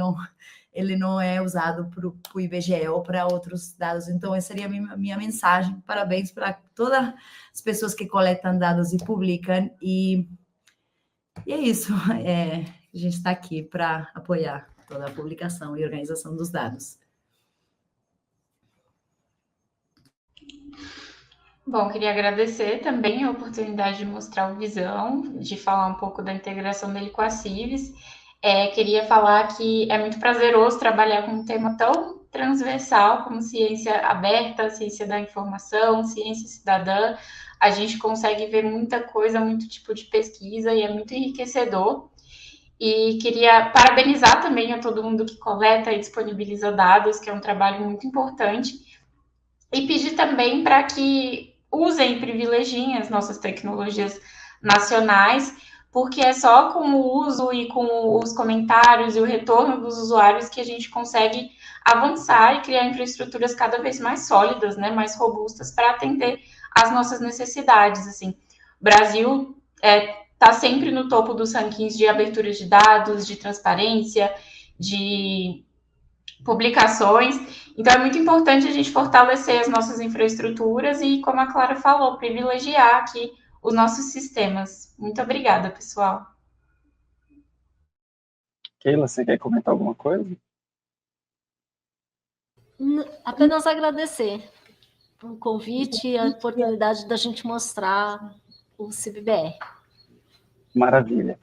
C: não é usado para o IBGE ou para outros dados. Então, essa seria a minha mensagem. Parabéns para todas as pessoas que coletam dados e publicam. E é isso. A gente está aqui para apoiar toda a publicação e organização dos dados.
E: Bom, queria agradecer também a oportunidade de mostrar o Visão, de falar um pouco da integração dele com a Cives. Queria falar que é muito prazeroso trabalhar com um tema tão transversal como ciência aberta, ciência da informação, ciência cidadã. A gente consegue ver muita coisa, muito tipo de pesquisa e é muito enriquecedor. E queria parabenizar também a todo mundo que coleta e disponibiliza dados, que é um trabalho muito importante. E pedir também para que usem e privilegiem as nossas tecnologias nacionais, porque é só com o uso e com os comentários e o retorno dos usuários que a gente consegue avançar e criar infraestruturas cada vez mais sólidas, né, mais robustas para atender às nossas necessidades. Assim, o Brasil está sempre no topo dos rankings de abertura de dados, de transparência, de publicações. Então, é muito importante a gente fortalecer as nossas infraestruturas e, como a Clara falou, privilegiar aqui os nossos sistemas. Muito obrigada, pessoal.
B: Keila, você quer comentar alguma coisa?
D: Apenas agradecer o convite e a oportunidade da gente mostrar o CIBBR.
B: Maravilha.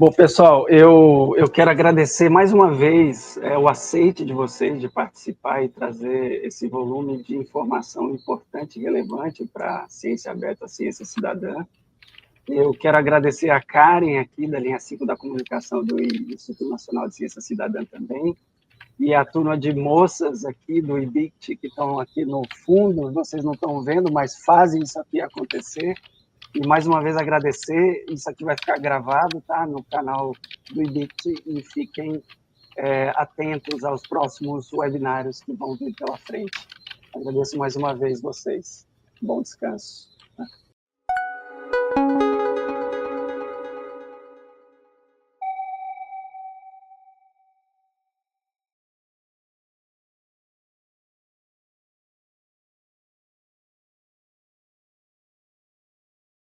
B: Bom, pessoal, eu quero agradecer mais uma vez o aceite de vocês de participar e trazer esse volume de informação importante e relevante para a ciência aberta, a ciência cidadã. Eu quero agradecer a Karen aqui da linha 5 da comunicação do Instituto Nacional de Ciência Cidadã também, e a turma de moças aqui do IBICT, que estão aqui no fundo, vocês não estão vendo, mas fazem isso aqui acontecer. E mais uma vez agradecer, isso aqui vai ficar gravado, tá, no canal do IBICT, e fiquem atentos aos próximos webinários que vão vir pela frente. Agradeço mais uma vez vocês. Bom descanso.